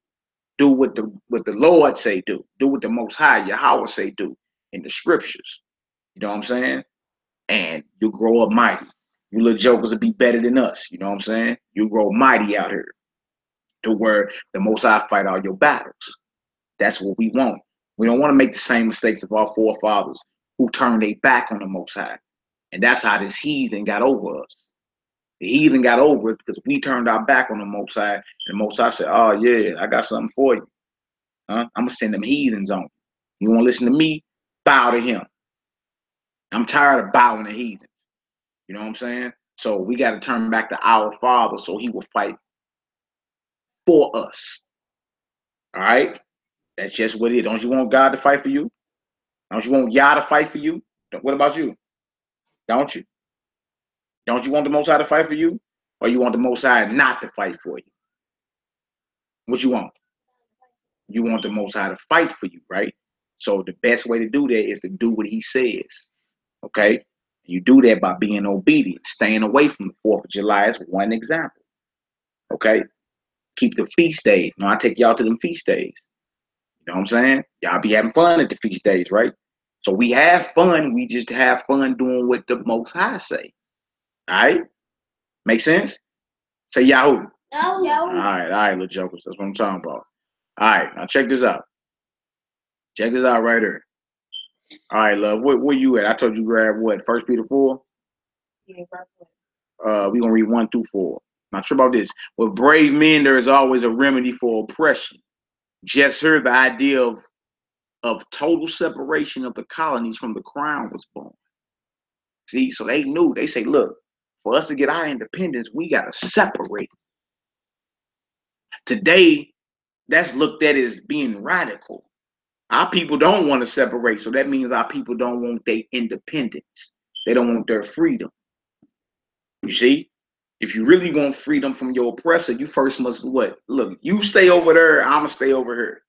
Do what the Lord say do. Do what the Most High, Yahweh, say do in the Scriptures. You know what I'm saying? And you grow up mighty. You little jokers will be better than us. You know what I'm saying? You grow mighty out here to where the Most High fight all your battles. That's what we want. We don't want to make the same mistakes of our forefathers who turned their back on the Most High. And that's how this heathen got over us. The heathen got over it because we turned our back on the Most High. And the Most High said, oh, yeah, I got something for you. I'm going to send them heathens on you. You want to listen to me? Bow to him. I'm tired of bowing to heathens. You know what I'm saying? So we got to turn back to our Father so he will fight for us. All right? That's just what it is. Don't you want God to fight for you? Don't you want Yah to fight for you? What about you? Don't you? Don't you want the Most High to fight for you? Or you want the Most High not to fight for you? What you want? You want the Most High to fight for you, right? So the best way to do that is to do what he says. Okay? You do that by being obedient, staying away from the 4th of July is one example. Okay? Keep the feast days. Now I take y'all to them feast days. You know what I'm saying? Y'all be having fun at the feast days, right? So we have fun. We just have fun doing what the Most High say. All right? Make sense? Say Yahoo. No. All right, little jokers. That's what I'm talking about. All right, now check this out. Check this out right here. All right, love. Where you at? I told you grab what? 1 Peter 4? Yeah, We're going to read 1 through 4. Now, sure about this. With brave men, there is always a remedy for oppression. Just heard the idea of total separation of the colonies from the crown was born. See, so they knew. They say, look, for us to get our independence, we got to separate. Today, that's looked at as being radical. Our people don't want to separate, so that means our people don't want their independence. They don't want their freedom. You see? If you really want freedom from your oppressor, you first must what? Look, you stay over there, I'm going to stay over here.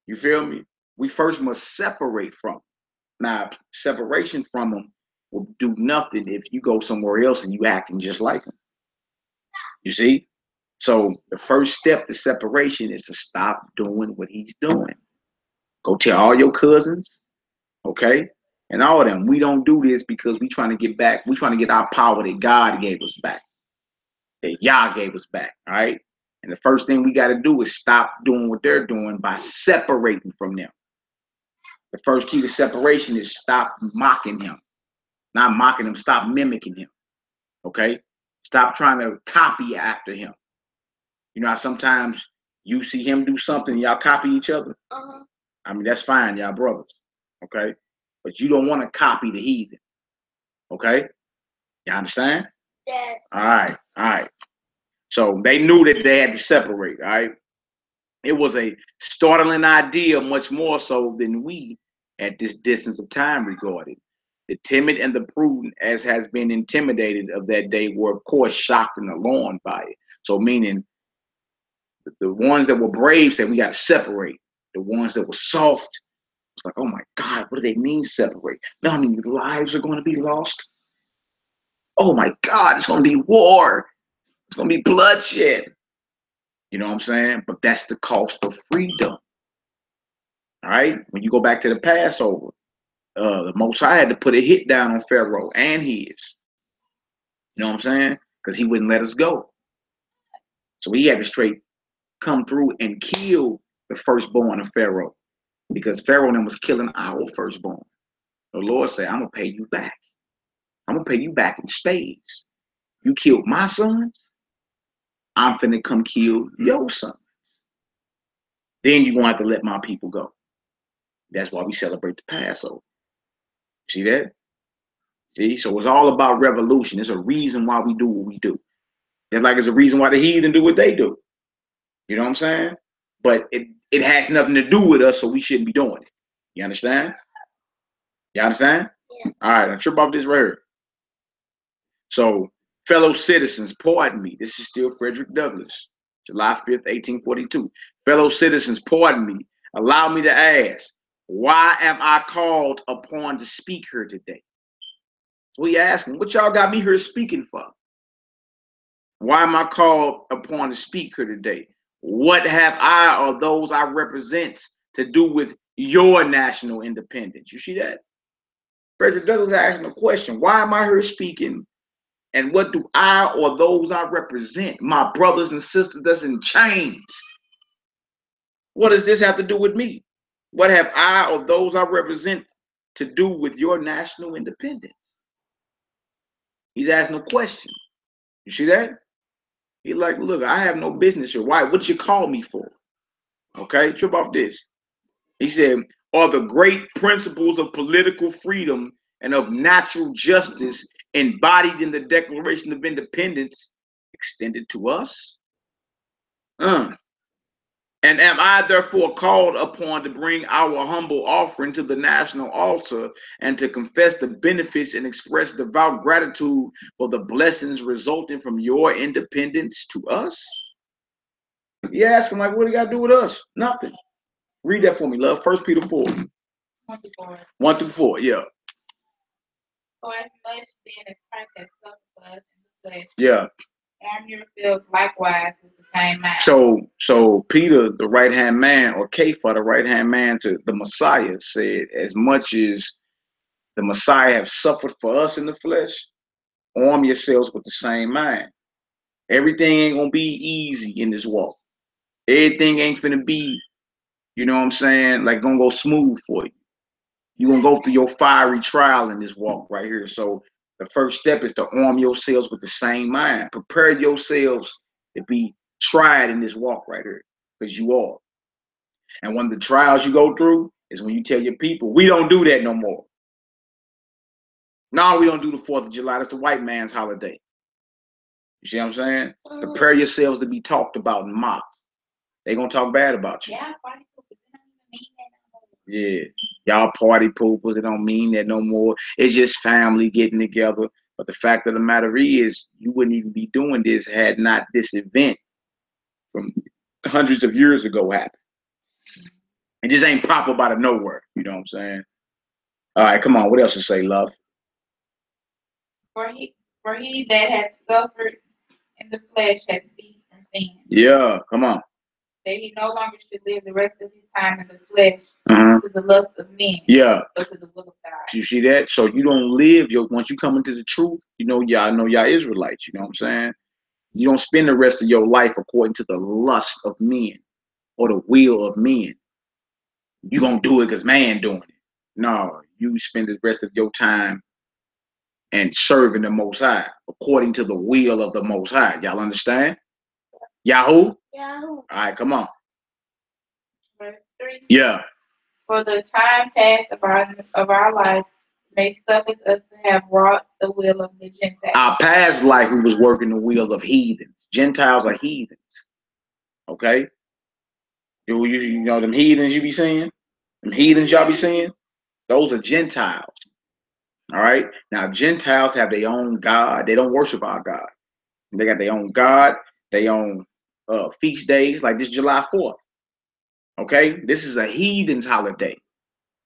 You feel me? We first must separate from them. Now, separation from them will do nothing if you go somewhere else and you acting just like them. You see? So the first step to separation is to stop doing what he's doing. Go tell all your cousins, okay? And all of them. We don't do this because we trying to get back. We trying to get our power that God gave us back. That Yah gave us back, all right? And the first thing we got to do is stop doing what they're doing by separating from them. The first key to separation is stop mocking him. Not mocking him, stop mimicking him, okay? Stop trying to copy after him. You know how sometimes you see him do something, y'all copy each other? I mean, that's fine, y'all brothers, okay? But you don't want to copy the heathen, okay? You understand? Yes. All right. So they knew that they had to separate, all right? It was a startling idea, much more so than we at this distance of time regarded. The timid and the prudent, as has been intimidated of that day, were of course shocked and alarmed by it. So meaning the ones that were brave said we got to separate. The ones that were soft, it's like, oh my God, what do they mean separate? No, I mean lives are going to be lost. Oh my God, it's going to be war. It's going to be bloodshed. You know what I'm saying? But that's the cost of freedom. All right? When you go back to the Passover, the Most High had to put a hit down on Pharaoh and his. You know what I'm saying? Because he wouldn't let us go. So he had to straight come through and kill the firstborn of Pharaoh. Because Pharaoh then was killing our firstborn. The Lord said, I'm going to pay you back. I'm going to pay you back in spades. You killed my sons, I'm finna come kill your sons. Then you're going to have to let my people go. That's why we celebrate the Passover. See that? See? So it's all about revolution. It's a reason why we do what we do. It's like it's a reason why the heathen do what they do. You know what I'm saying? But it has nothing to do with us, so we shouldn't be doing it. You understand? You understand? Yeah. All right, now trip off this right here. So, fellow citizens, pardon me. This is still Frederick Douglass, July 5th, 1842. Fellow citizens, pardon me. Allow me to ask, why am I called upon to speak here today? So we asking, what y'all got me here speaking for? Why am I called upon to speak here today? What have I or those I represent to do with your national independence? You see that? Frederick Douglass asking a question. Why am I here speaking? And what do I or those I represent, my brothers and sisters that's in chains? What does this have to do with me? What have I or those I represent to do with your national independence? He's asking a question. You see that? He's like, look, I have no business here. Why? What you call me for? Okay, trip off this. He said, are the great principles of political freedom and of natural justice embodied in the Declaration of Independence, extended to us? And am I therefore called upon to bring our humble offering to the national altar and to confess the benefits and express devout gratitude for the blessings resulting from your independence to us? You ask him, like, what do you got to do with us? Nothing. Read that for me, love. 1 Peter 4. 1 through 4, yeah. For as much then as Christ has suffered for us in the flesh, yeah. arm yourselves likewise with the same mind. So Peter, the right-hand man, or Kepha, the right-hand man to the Messiah, said, as much as the Messiah have suffered for us in the flesh, arm yourselves with the same mind. Everything ain't gonna be easy in this walk. Everything ain't finna be, you know what I'm saying, like gonna go smooth for you. You're gonna go through your fiery trial in this walk right here. So the first step is to arm yourselves with the same mind. Prepare yourselves to be tried in this walk right here, because you are. And one of the trials you go through is when you tell your people, we don't do that no more. No, we don't do the 4th of July. That's the white man's holiday. You see what I'm saying? Prepare yourselves to be talked about and mocked. They're gonna talk bad about you. Yeah, party poopers, it don't even mean that no more. Yeah, y'all party poopers, it don't mean that no more. It's just family getting together. But the fact of the matter is, you wouldn't even be doing this had not this event from hundreds of years ago happened. It just ain't pop up out of nowhere. You know what I'm saying? All right, come on. What else to say, love? For he that hath suffered in the flesh hath ceased from sin. Yeah, come on. That he no longer should live the rest of his time in the flesh to the lust of men, but to the will of God. You see that? So you don't live once you come into the truth, y'all Israelites, you know what I'm saying? You don't spend the rest of your life according to the lust of men or the will of men. You gonna do it because man doing it. No, you spend the rest of your time and serving the Most High according to the will of the Most High. Y'all understand? Yahoo? Yahoo. All right, come on. Verse 3. Yeah. For the time past of our life may suffice us to have wrought the will of the Gentiles. Our past life, we was working the will of heathens. Gentiles are heathens. Okay? You know them heathens you be seeing? Them heathens y'all be seeing? Those are Gentiles. All right? Now, Gentiles have their own God. They don't worship our God. They got their own God, their own feast days, like this July 4th. Okay? This is a heathen's holiday.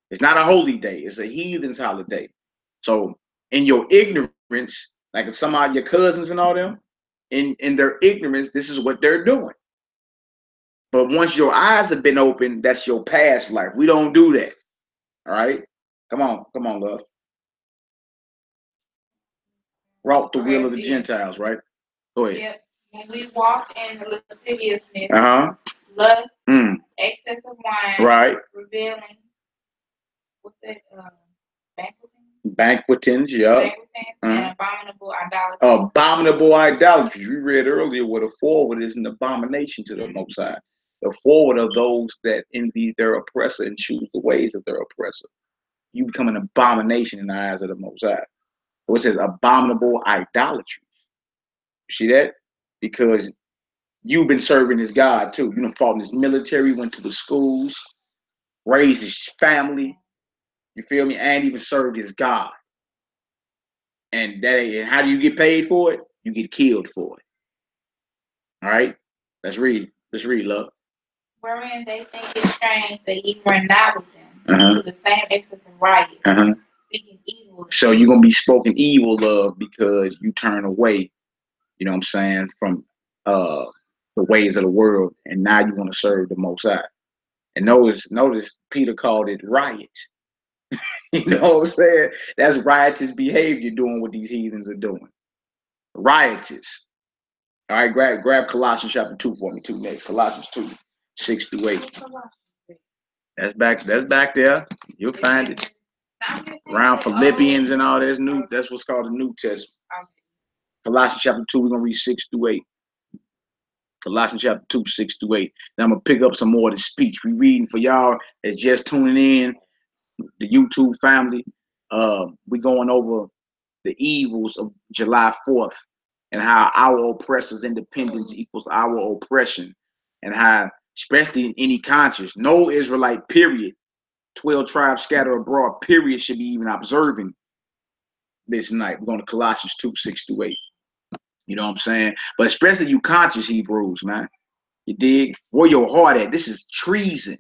It's not a holy day. It's a heathen's holiday. So in your ignorance, like some of your cousins and all them, in their ignorance, this is what they're doing. But once your eyes have been opened, that's your past life. We don't do that. All right? Come on, love. Wrought the will of the Gentiles, right? Go ahead. Yep. When we walk in lasciviousness, lust, excess of wine, right? Revealing. What's that? Banquetings, yeah. And abominable idolatry. Abominable idolatry. We read earlier what a forward is an abomination to the Most High. The forward are those that envy their oppressor and choose the ways of their oppressor. You become an abomination in the eyes of the Most High. So it says abominable idolatry. You see that? Because you've been serving his God too. You done fought in his military, went to the schools, raised his family. You feel me? And even served his God. And how do you get paid for it? You get killed for it. All right? Let's read. Let's read, love. Wherein they think it strange that ye were not with them to the same excess of riot, speaking evil. So you're going to be spoken evil of because you turn away, you know what I'm saying, from the ways of the world, and now you want to serve the Most High. And notice Peter called it riot. You know what I'm saying? That's riotous behavior doing what these heathens are doing. Riotous. All right, grab Colossians chapter 2 for me too, Nate. Colossians 2, 6-8. That's back there. You'll find it. Around Philippians and all that's new. That's what's called the New Testament. Colossians chapter 2, we're gonna read 6-8. Colossians chapter 2, 6-8. Then I'm gonna pick up some more of the speech. We're reading for y'all that's just tuning in, the YouTube family. We're going over the evils of July 4th and how our oppressors' independence equals our oppression, and how, especially in any conscience, no Israelite, period, 12 tribes scattered abroad, period, should be even observing this night. We're going to Colossians 2:6-8. You know what I'm saying? But especially you conscious Hebrews, man. You dig? Where your heart at? This is treason.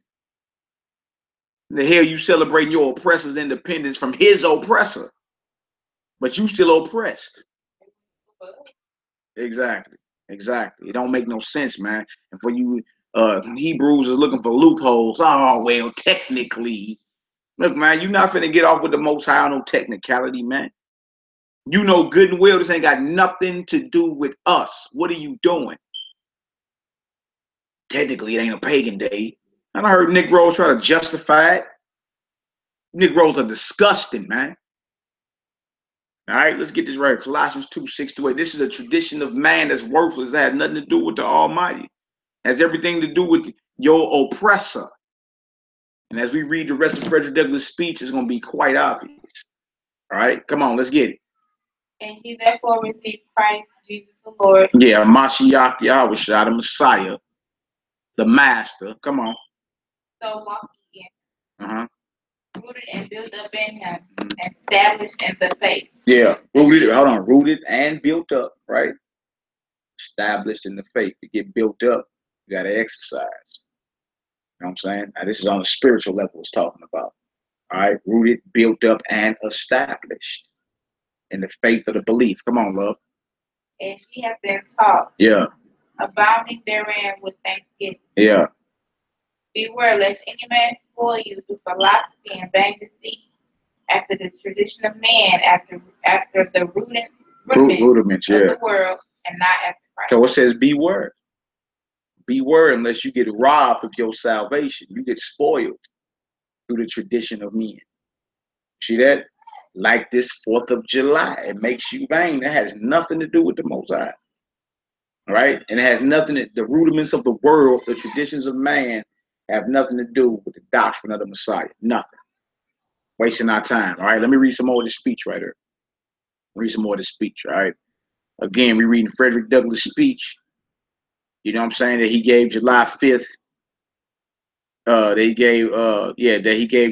The hell you celebrating your oppressor's independence from his oppressor, but you still oppressed. Exactly. It don't make no sense, man. And for you Hebrews is looking for loopholes. Oh, well, technically. Look, man, you not finna get off with the Most High on no technicality, man. You know good and well this ain't got nothing to do with us. What are you doing? Technically, it ain't a pagan day. And I heard Negroes try to justify it. Negroes are disgusting, man. All right, let's get this right. Colossians 2:6-8. This is a tradition of man that's worthless. That has nothing to do with the Almighty. It has everything to do with your oppressor. And as we read the rest of Frederick Douglass' speech, it's going to be quite obvious. All right, come on, let's get it. And he therefore received Christ Jesus the Lord. Yeah, Mashiach Yahushua, the Messiah, the Master. Come on. So walk ye in. Rooted and built up in him, and established in the faith. Yeah, rooted and built up, right? Established in the faith. To get built up, you got to exercise. You know what I'm saying? Now, this is on a spiritual level it's talking about. All right, rooted, built up, and established in the faith of the belief. Come on, love. And ye have been taught. Yeah. Abounding therein with thanksgiving. Yeah. Beware lest any man spoil you through philosophy and vain deceit, after the tradition of man, after the rudiments of the world, and not after Christ. So it says beware. Beware unless you get robbed of your salvation. You get spoiled through the tradition of men. See that? Like this 4th of July. It makes you vain. That has nothing to do with the Most High. Right? And it has nothing to, the rudiments of the world, the traditions of man, have nothing to do with the doctrine of the Messiah. Nothing. Wasting our time. All right, let me read some more of this speech right here. Read some more of this speech. All right. Again, we're reading Frederick Douglass' speech. You know what I'm saying? That he gave July 5th. That he gave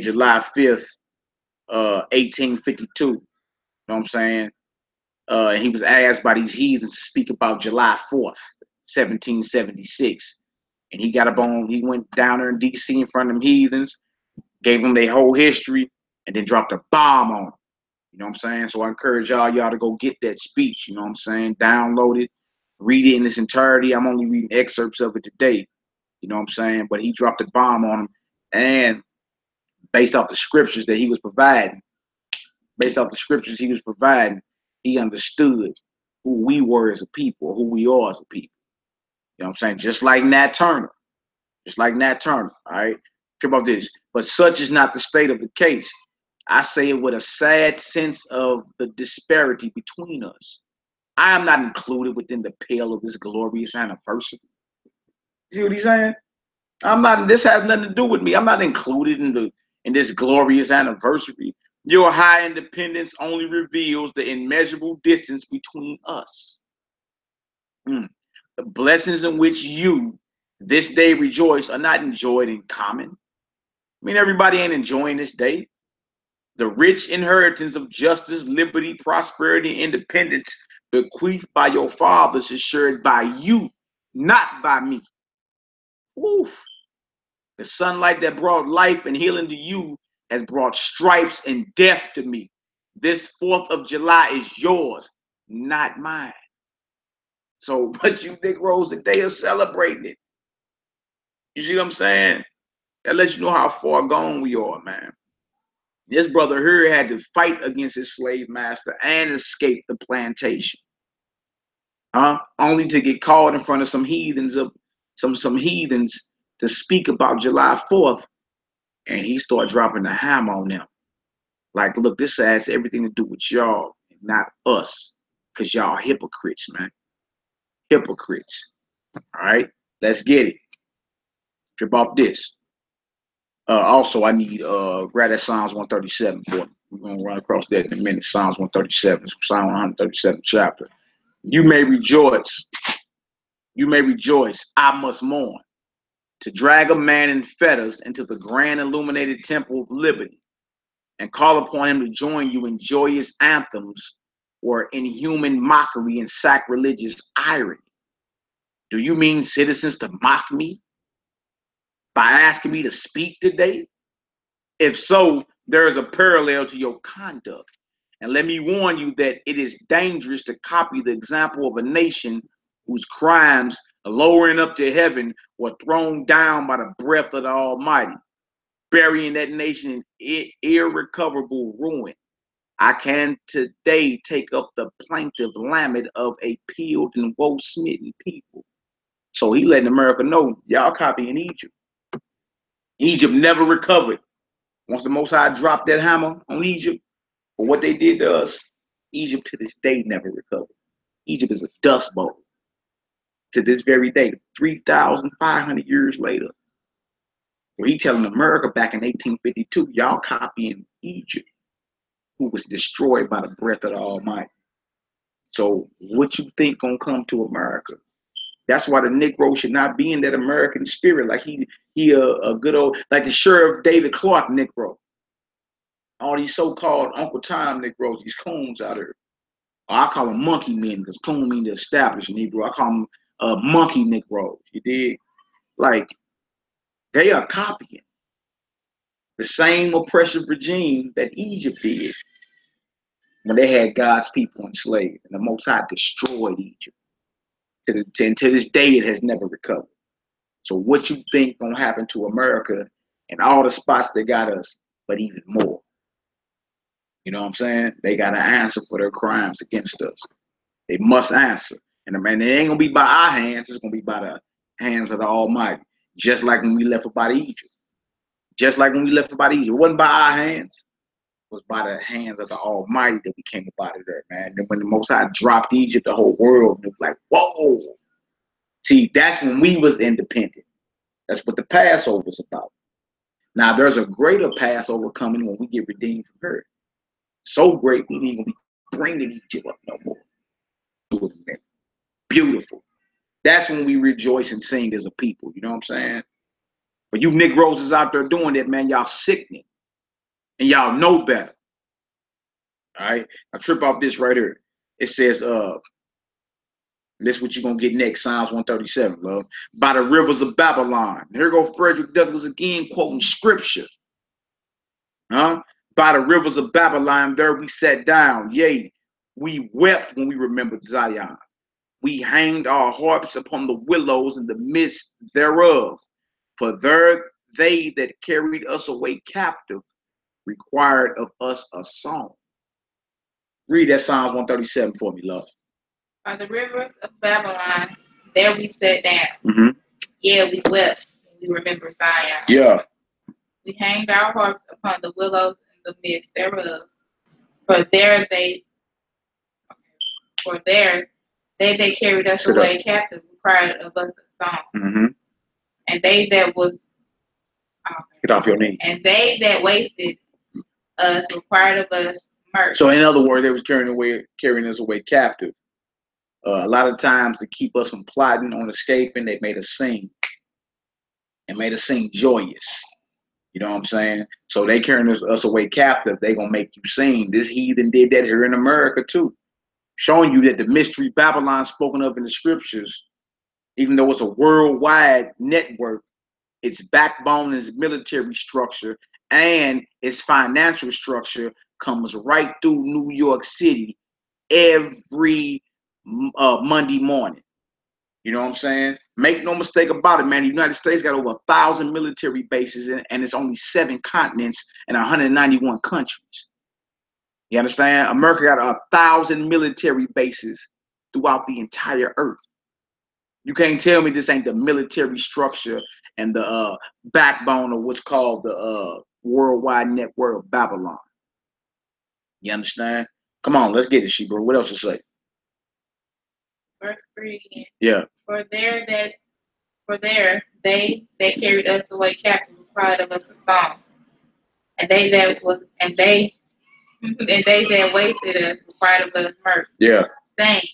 July 5th, 1852. You know what I'm saying? And he was asked by these heathens to speak about July 4th, 1776. And he got up on, he went down there in DC in front of them heathens, gave them their whole history, and then dropped a bomb on them. You know what I'm saying? So I encourage y'all to go get that speech. You know what I'm saying? Download it, read it in its entirety. I'm only reading excerpts of it today. You know what I'm saying? But he dropped a bomb on them, and based off the scriptures that he was providing, he understood who we were as a people, who we are as a people. You know what I'm saying? Just like Nat Turner. All right? Think about this. But such is not the state of the case. I say it with a sad sense of the disparity between us. I am not included within the pale of this glorious anniversary. See what he's saying? I'm not. This has nothing to do with me. I'm not included in this glorious anniversary. Your high independence only reveals the immeasurable distance between us. The blessings in which you this day rejoice are not enjoyed in common. I mean, everybody ain't enjoying this day. The rich inheritance of justice, liberty, prosperity, and independence bequeathed by your fathers is shared by you, not by me. Oof. The sunlight that brought life and healing to you has brought stripes and death to me. This 4th of July is yours, not mine. So, but you Negroes today are celebrating it. You see what I'm saying? That lets you know how far gone we are, man. This brother here had to fight against his slave master and escape the plantation. Only to get caught in front of some heathens to speak about July 4th. And he started dropping the hammer on them. Like, look, this has everything to do with y'all, not us. Because y'all hypocrites, man. Hypocrites. All right, let's get it. Trip off this. Also, I need grab that Psalms 137 for me. We're gonna run across that in a minute. Psalms 137, Psalm 137 chapter. You may rejoice. You may rejoice. I must mourn. To drag a man in fetters into the grand illuminated temple of liberty and call upon him to join you in joyous anthems or inhuman mockery and sacrilegious irony. Do you mean citizens to mock me by asking me to speak today? If so, there is a parallel to your conduct. And let me warn you that it is dangerous to copy the example of a nation whose crimes, lowering up to heaven, were thrown down by the breath of the Almighty, burying that nation in irrecoverable ruin. I can today take up the plaintive lament of a peeled and woe-smitten people. So he letting America know, y'all copying Egypt. Egypt never recovered. Once the Most High dropped that hammer on Egypt for what they did to us, Egypt to this day never recovered. Egypt is a dust bowl to this very day, 3,500 years later. Where he telling America back in 1852, y'all copying Egypt, who was destroyed by the breath of the Almighty. So what you think gonna come to America? That's why the Negro should not be in that American spirit, like he a good old, like the Sheriff David Clark Negro. All these so-called Uncle Tom Negroes, these coons out there. Or I call them monkey men, because coon mean the established Negro. I call them monkey Negroes. You dig? Like, they are copying the same oppressive regime that Egypt did when they had God's people enslaved, and the Most High destroyed Egypt. To this day, it has never recovered. So what you think gonna happen to America and all the spots that got us, but even more? You know what I'm saying? They got to answer for their crimes against us. They must answer. And it ain't going to be by our hands. It's going to be by the hands of the Almighty. Just like when we left about Egypt. Just like when we left about Egypt. It wasn't by our hands. It was by the hands of the Almighty that we came about it there, man. And then when the Most High dropped Egypt, the whole world was like, whoa. See, that's when we was independent. That's what the Passover is about. Now, there's a greater Passover coming when we get redeemed from her. So great, we ain't gonna be bringing Egypt up no more. Beautiful. That's when we rejoice and sing as a people. You know what I'm saying? But you Negroes is out there doing that, man. Y'all sickening, and y'all know better. All right. Now trip off this right here. It says, this is what you're gonna get next. Psalms 137, love. By the rivers of Babylon. Here go Frederick Douglass again, quoting scripture. Huh? By the rivers of Babylon, there we sat down. Yea, we wept when we remembered Zion. We hanged our harps upon the willows in the midst thereof. For there they that carried us away captive required of us a song. Read that Psalms 137 for me, love. By the rivers of Babylon, there we sat down. Mm-hmm. Yeah, we wept when we remembered Zion. Yeah. We hanged our harps upon the willows in the midst thereof. For there they that carried us away captive required of us a song. Mm-hmm. And they that was get off your knees. And they that wasted us required of us mercy. So in other words, they was carrying us away captive. A lot of times to keep us from plotting on escaping, they made us sing. And made us sing joyous. You know what I'm saying? So they carrying us away captive. They gonna make you sing. This heathen did that here in America too. Showing you that the mystery Babylon spoken of in the scriptures, even though it's a worldwide network, its backbone is military structure and its financial structure comes right through New York City every Monday morning. You know what I'm saying? Make no mistake about it, man. The United States got over 1,000 military bases and it's only 7 continents and 191 countries. You understand? America got 1,000 military bases throughout the entire earth. You can't tell me this ain't the military structure and the backbone of what's called the worldwide network of Babylon. You understand? Come on, let's get it, Shebro. What else to say? Verse 3 again. Yeah. For there that For there they carried us away captive required of us a song. And they that wasted us required of us mirth. Yeah. Saying,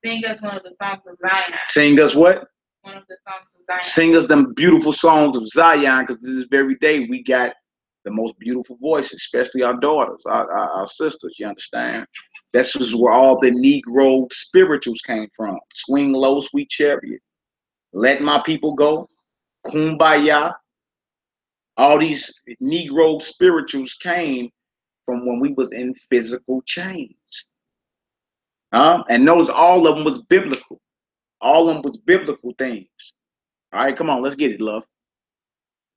sing us one of the songs of Zion. Sing us what? One of the songs of Zion. Sing us them beautiful songs of Zion, because this very day we got the most beautiful voices, especially our daughters, our sisters, you understand? This is where all the Negro spirituals came from. Swing low, sweet chariot. Let my people go. Kumbaya. All these Negro spirituals came from when we was in physical chains. And those, all of them was biblical. All of them was biblical things. All right, come on, let's get it, love.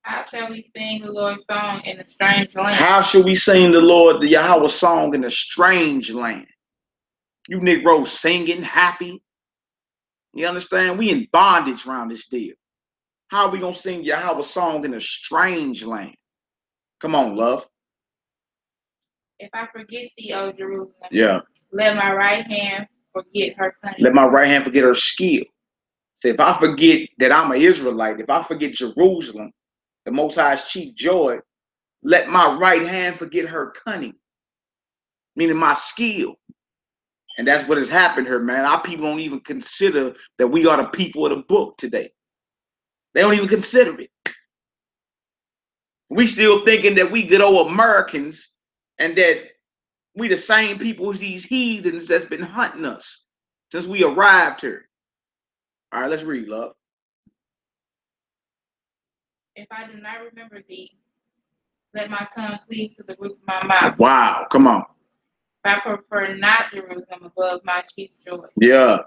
How shall we sing the Lord's song in a strange land? How shall we sing the Lord, the Yahweh song in a strange land? You Negroes singing, happy. You understand? We in bondage around this deal. How are we going to sing Yahweh song in a strange land? Come on, love. If I forget thee, O Jerusalem, yeah, let my right hand forget her cunning. Let my right hand forget her skill. So if I forget that I'm an Israelite, if I forget Jerusalem, the Most High's chief joy, let my right hand forget her cunning, meaning my skill. And that's what has happened here, man. Our people don't even consider that we are the people of the book today. They don't even consider it. We still thinking that we good old Americans and that we the same people as these heathens that's been hunting us since we arrived here. All right, let's read, love. If I do not remember thee, let my tongue cleave to the roof of my mouth. Wow, come on. If I prefer not Jerusalem above my chief joy. Yeah.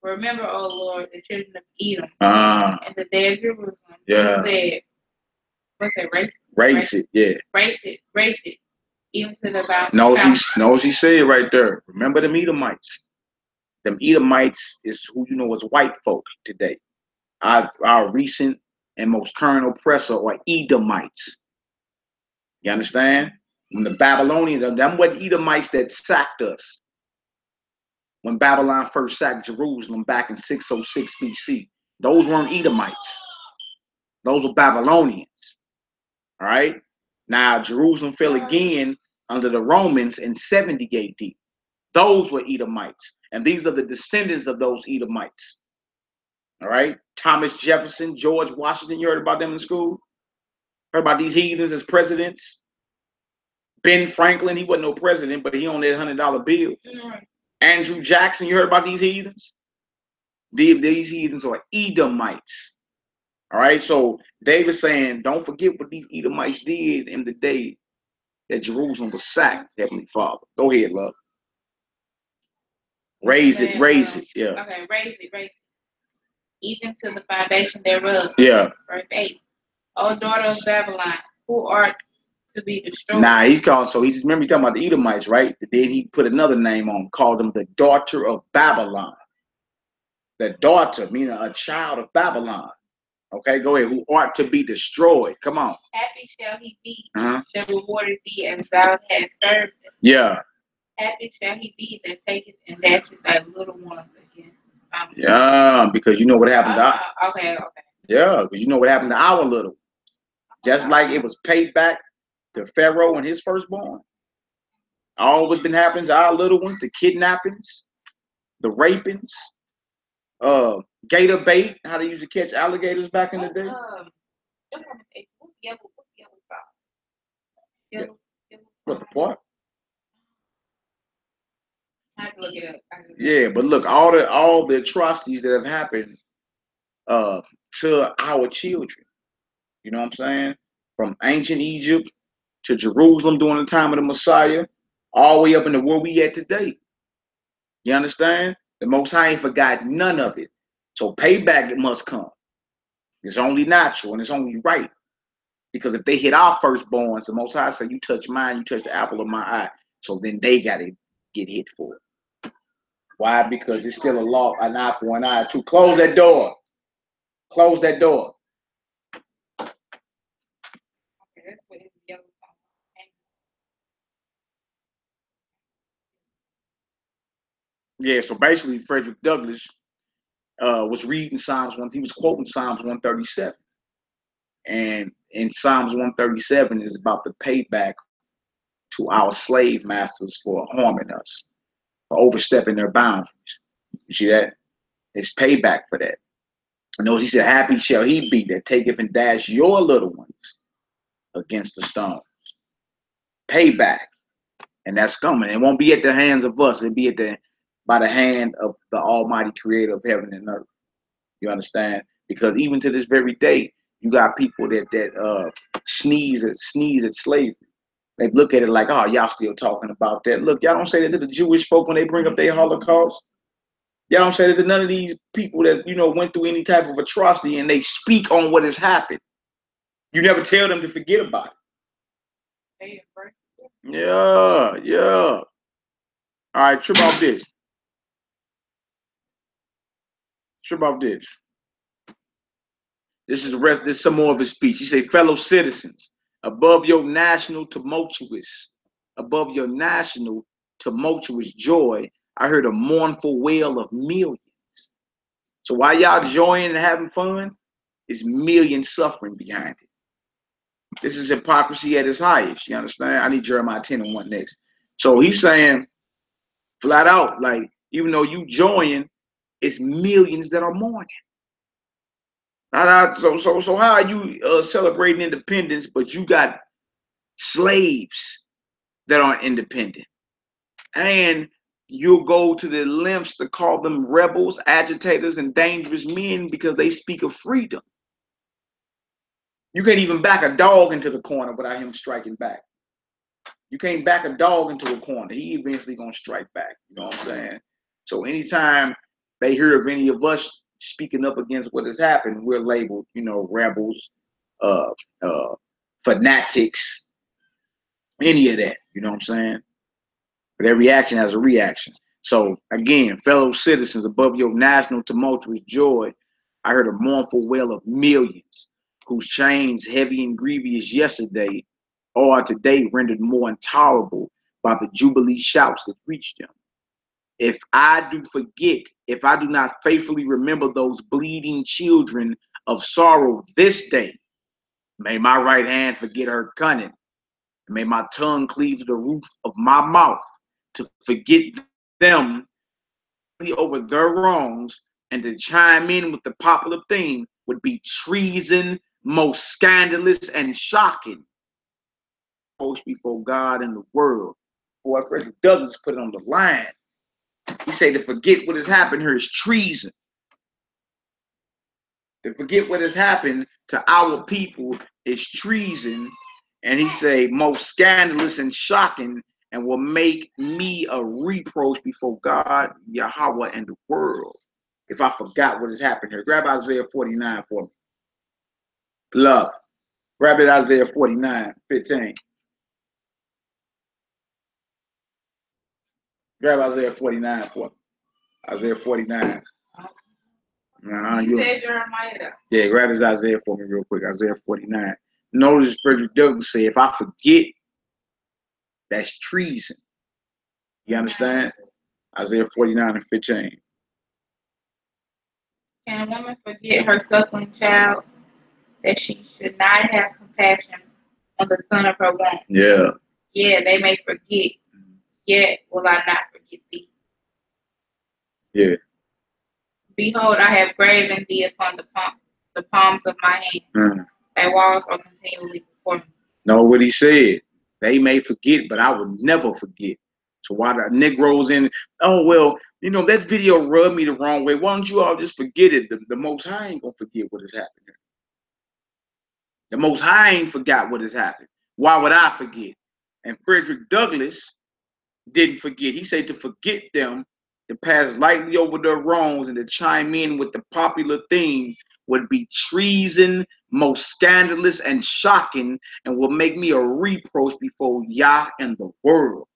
Remember, O Lord, the children of Edom and the day of Jerusalem. Yeah. Who said, what's that, race? Race it, yeah. Race it, even to the bounds. Knows he said right there. Remember them Edomites. Them Edomites is who you know as white folk today. Our recent and most current oppressor are Edomites. You understand? When the Babylonians, them were Edomites that sacked us. When Babylon first sacked Jerusalem back in 606 BC. Those weren't Edomites. Those were Babylonians. All right? Now, Jerusalem fell again under the Romans in 70 AD. Those were Edomites. And these are the descendants of those Edomites. All right? Thomas Jefferson, George Washington, you heard about them in school? Heard about these heathens as presidents? Ben Franklin, he wasn't no president, but he owned that $100 bill. Andrew Jackson, you heard about these heathens? These heathens are Edomites. All right, so David's saying, don't forget what these Edomites did in the day that Jerusalem was sacked, Heavenly Father. Go ahead, love. Raise it, yeah. Okay, raise it. Even to the foundation thereof. Yeah. Verse 8. O daughter of Babylon, who art to be destroyed. Nah, he's called, so he's, remember, he's talking about the Edomites, right? Then he put another name on, called them the daughter of Babylon. The daughter, meaning a child of Babylon. Okay, go ahead. Who art to be destroyed. Come on. Happy shall he be that rewarded thee as thou hast served him. Yeah. Happy shall he be that taketh and dashes thy little ones against the stomach. Yeah, because you know what happened to Okay. Yeah, because you know what happened to our little. Just like it was paid back to Pharaoh and his firstborn. All what's been happening to our little ones, the kidnappings, the rapings, gator bait, how they used to catch alligators back in the day. What, the part? I have to look it up. Yeah, but look, all the atrocities that have happened to our children. You know what I'm saying? From ancient Egypt to Jerusalem during the time of the Messiah, all the way up into where we at today. You understand? The Most High ain't forgot none of it. So payback, it must come. It's only natural and it's only right. Because if they hit our firstborns, the Most High said, you touch mine, you touch the apple of my eye. So then they got to get hit for it. Why? Because it's still a law, an eye for an eye. To close that door. Close that door. Okay, that's what it was. Yeah, so basically Frederick Douglass was reading Psalms 1. He was quoting Psalms 137. And in Psalms 137 is about the payback to our slave masters for harming us, for overstepping their boundaries. You see that? It's payback for that. And notice he said, happy shall he be that taketh and dash your little ones against the stones. Payback. And that's coming. It won't be at the hands of us. It'll be by the hand of the Almighty Creator of heaven and earth. You understand? Because even to this very day, you got people that sneeze at slavery. They look at it like, oh, y'all still talking about that. Look, y'all don't say that to the Jewish folk when they bring up their Holocaust. Y'all don't say that to none of these people that, went through any type of atrocity, and they speak on what has happened. You never tell them to forget about it. Yeah, yeah. All right, trip off this. Trip off this. This is some more of his speech. He said, fellow citizens, above your national tumultuous joy, I heard a mournful wail of millions. So while y'all enjoying and having fun, there's millions suffering behind it. This is hypocrisy at its highest. You understand? I need Jeremiah 10:1 next. So he's saying flat out, like, even though you join, it's millions that are mourning. So how are you celebrating independence, but you got slaves that aren't independent? And you'll go to the lengths to call them rebels, agitators, and dangerous men because they speak of freedom. You can't even back a dog into the corner without him striking back. You can't back a dog into a corner. He eventually gonna strike back. You know what I'm saying? So anytime they hear of any of us speaking up against what has happened, we're labeled, rebels, fanatics, any of that. You know what I'm saying? But every action has a reaction. So again, fellow citizens, above your national tumultuous joy, I heard a mournful wail of millions whose chains, heavy and grievous yesterday, are today rendered more intolerable by the jubilee shouts that reached them. If I do not faithfully remember those bleeding children of sorrow this day, may my right hand forget her cunning, and may my tongue cleave to the roof of my mouth to forget them over their wrongs, and to chime in with the popular theme would be treason, most scandalous and shocking. Before God and the world. Boy, Frederick Douglass put it on the line. He said to forget what has happened here is treason. To forget what has happened to our people is treason. And he said most scandalous and shocking, and will make me a reproach before God, Yahweh, and the world if I forgot what has happened here. Grab Isaiah 49 for me. Love. Grab it, Isaiah 49:15. Grab Isaiah 49 for me. Isaiah 49. You said Jeremiah. Yeah, grab his Isaiah for me real quick. Isaiah 49. Notice Frederick Douglass said, if I forget, that's treason. You understand? Isaiah 49:15. Can a woman forget her suckling child, that she should not have compassion on the son of her womb? Yeah. Yeah, they may forget, yet will I not forget thee. Yeah. Behold, I have graven thee upon the palms of my hand. Thy walls are continually before me. Know what he said? They may forget, but I will never forget. So why the Negroes in, oh, well, that video rubbed me the wrong way. Why don't you all just forget it? The Most High ain't going to forget what has happened here. The Most High ain't forgot what has happened. Why would I forget? And Frederick Douglass didn't forget. He said to forget them, to pass lightly over their wrongs, and to chime in with the popular theme would be treason, most scandalous and shocking, and will make me a reproach before Yah and the world.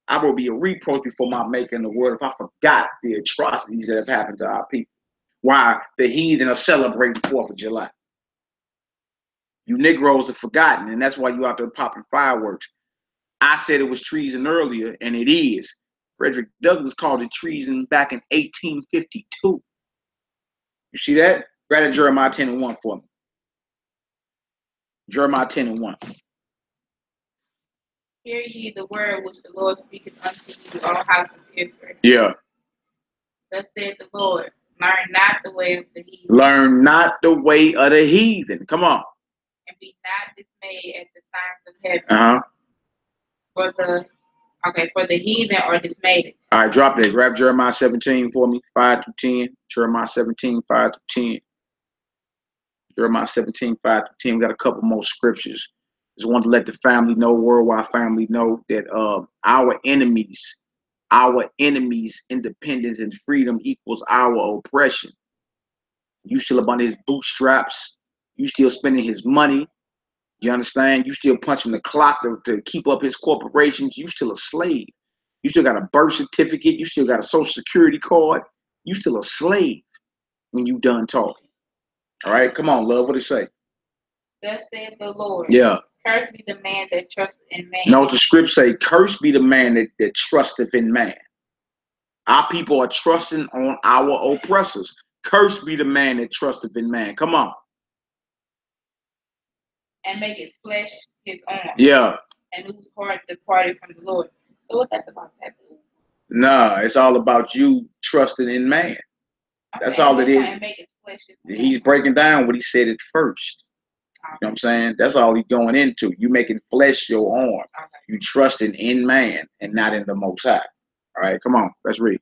I will be a reproach before my Maker in the world if I forgot the atrocities that have happened to our people. Why the heathen are celebrating 4th of July. You Negroes have forgotten, and that's why you out there popping fireworks. I said it was treason earlier, and it is. Frederick Douglass called it treason back in 1852. You see that? Grab that Jeremiah 10:1 for me. Jeremiah 10:1. Hear ye the word which the Lord speaketh unto you, all house of Israel. Yeah. Thus saith the Lord, learn not the way of the heathen. Learn not the way of the heathen. Come on. And be not dismayed at the signs of heaven. For the heathen are dismayed. All right, drop that. Grab Jeremiah 17 for me, 5-10. Jeremiah 17, 5-10. Jeremiah 17, 5-10. We got a couple more scriptures. Just want to let the family know, worldwide family know, that our enemies, independence and freedom equals our oppression. You still up on his bootstraps. You still spending his money. You understand? You still punching the clock to keep up his corporations. You still a slave. You still got a birth certificate. You still got a social security card. You still a slave when you done talking. All right, come on, love. What it say? Thus saith the Lord. Yeah. Cursed be the man that trusteth in man. No, the script say, cursed be the man that trusteth in man. Our people are trusting on our oppressors. Cursed be the man that trusteth in man. Come on. And make his flesh his arm. Yeah. And whose heart departed from the Lord. So what that's about, tattoo? Nah, it's all about you trusting in man. Okay, that's all it is. And make his flesh his arm. He's breaking down what he said at first. You know what I'm saying? That's all he's going into. You making flesh your arm. Okay. You trusting in man and not in the Most High. All right, come on, let's read.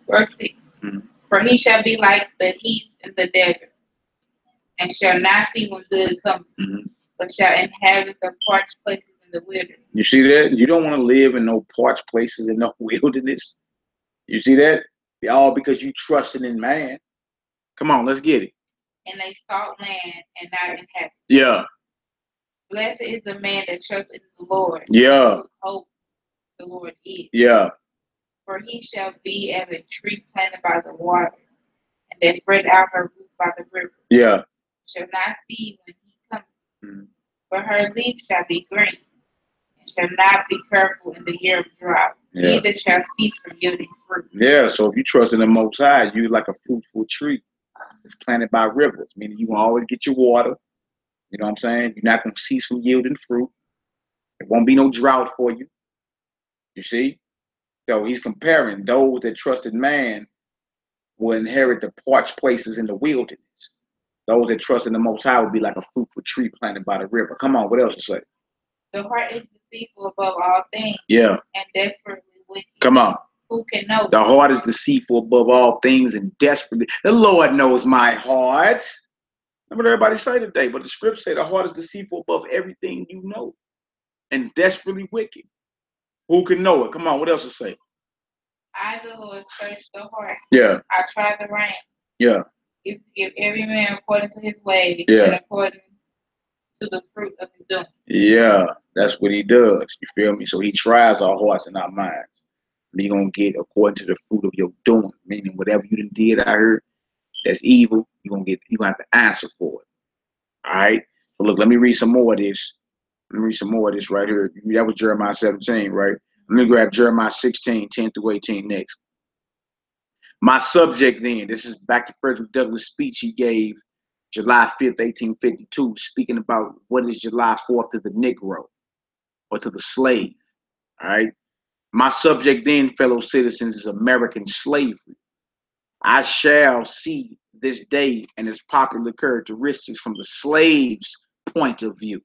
Verse 6. Mm-hmm. For he shall be like the heath in the desert, and shall not see when good cometh, mm-hmm. but shall inhabit the parched places in the wilderness. You see that? You don't want to live in no parched places in no wilderness. You see that? All because you trusting in man. Come on, let's get it. In a salt land and not inhabited. Yeah. Blessed is the man that trusts in the Lord. Yeah. Whose hope the Lord is. Yeah. For he shall be as a tree planted by the waters, and that spread out her roots by the river. Yeah. Shall not see when he cometh, mm-hmm. but her leaf shall be green, and shall not be careful in the year of drought. Yeah. Neither shall cease from yielding fruit. Yeah, so if you trust in the Most High, you're like a fruitful tree. It's planted by rivers, meaning you will always get your water. You know what I'm saying? You're not going to cease from yielding fruit. There won't be no drought for you. You see? So he's comparing those that trusted man will inherit the parched places in the wilderness. Those that trust in the Most High will be like a fruitful tree planted by the river. Come on, what else to say? The heart is deceitful above all things. Yeah. And desperately wicked. Come on. Who can know? The heart is deceitful above all things and desperately. The Lord knows my heart. That's what everybody say today. But the scripture say the heart is deceitful above everything you know and desperately wicked. Who can know it? Come on, what else to say? I, the Lord, search the heart. Yeah. I try the rein. Yeah. Give every man according to his way. Yeah. And according to the fruit of his doing. Yeah, that's what he does. You feel me? So he tries our hearts and our minds. You're going to get according to the fruit of your doing, meaning whatever you done did out here that's evil, you're going to have to answer for it. All right? So look, let me read some more of this. Let me read some more of this right here. That was Jeremiah 17, right? Let me grab Jeremiah 16, 10-18 next. My subject then, this is back to Frederick Douglass' speech he gave July 5th, 1852, speaking about what is July 4th to the Negro or to the slave. All right? My subject then, fellow citizens, is American slavery. I shall see this day and its popular characteristics from the slave's point of view.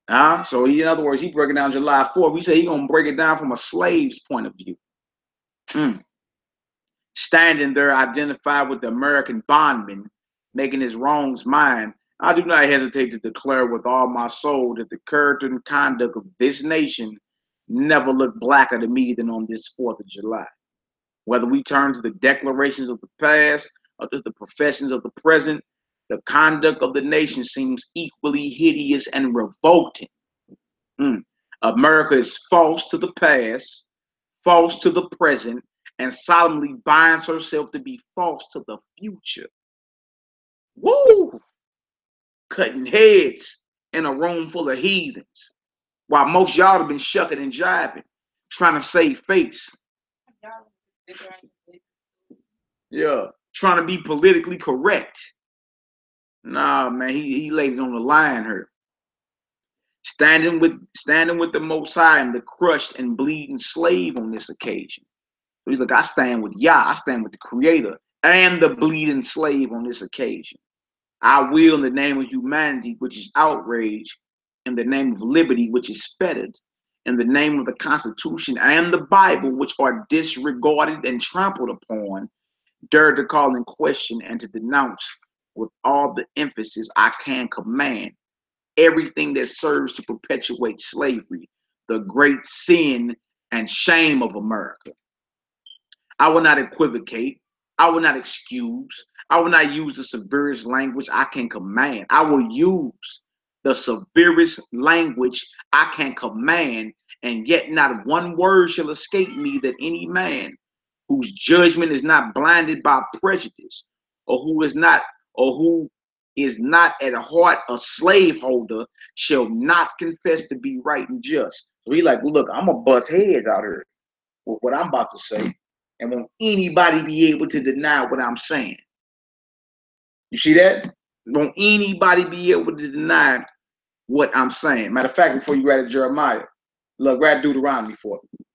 So in other words, he breaking down July 4th. We say he's going to break it down from a slave's point of view. Standing there identified with the American bondman, making his wrongs mine, I do not hesitate to declare with all my soul that the character and conduct of this nation never looked blacker to me than on this 4th of July. Whether we turn to the declarations of the past or to the professions of the present, the conduct of the nation seems equally hideous and revolting. America is false to the past, false to the present, and solemnly binds herself to be false to the future. Woo! Cutting heads in a room full of heathens, while most y'all have been shucking and jiving, trying to save face. Yeah, trying to be politically correct. Nah, man, he laid it on the line here. Standing with the Most High and the crushed and bleeding slave on this occasion. So he's like, I stand with Yah, I stand with the Creator and the bleeding slave on this occasion. I will, in the name of humanity, which is outraged, in the name of liberty, which is fettered, in the name of the Constitution and the Bible, which are disregarded and trampled upon, dare to call in question and to denounce with all the emphasis I can command everything that serves to perpetuate slavery, the great sin and shame of America. I will not equivocate. I will not excuse. I will not use the severest language I can command. I will use the severest language I can command, and yet not one word shall escape me that any man whose judgment is not blinded by prejudice, or who is not at heart a slaveholder, shall not confess to be right and just. So he like, look, I'm gonna bust heads out here with what I'm about to say, and won't anybody be able to deny what I'm saying. You see that? Won't anybody be able to deny what I'm saying? Matter of fact, before you read Jeremiah, look, read Deuteronomy for me.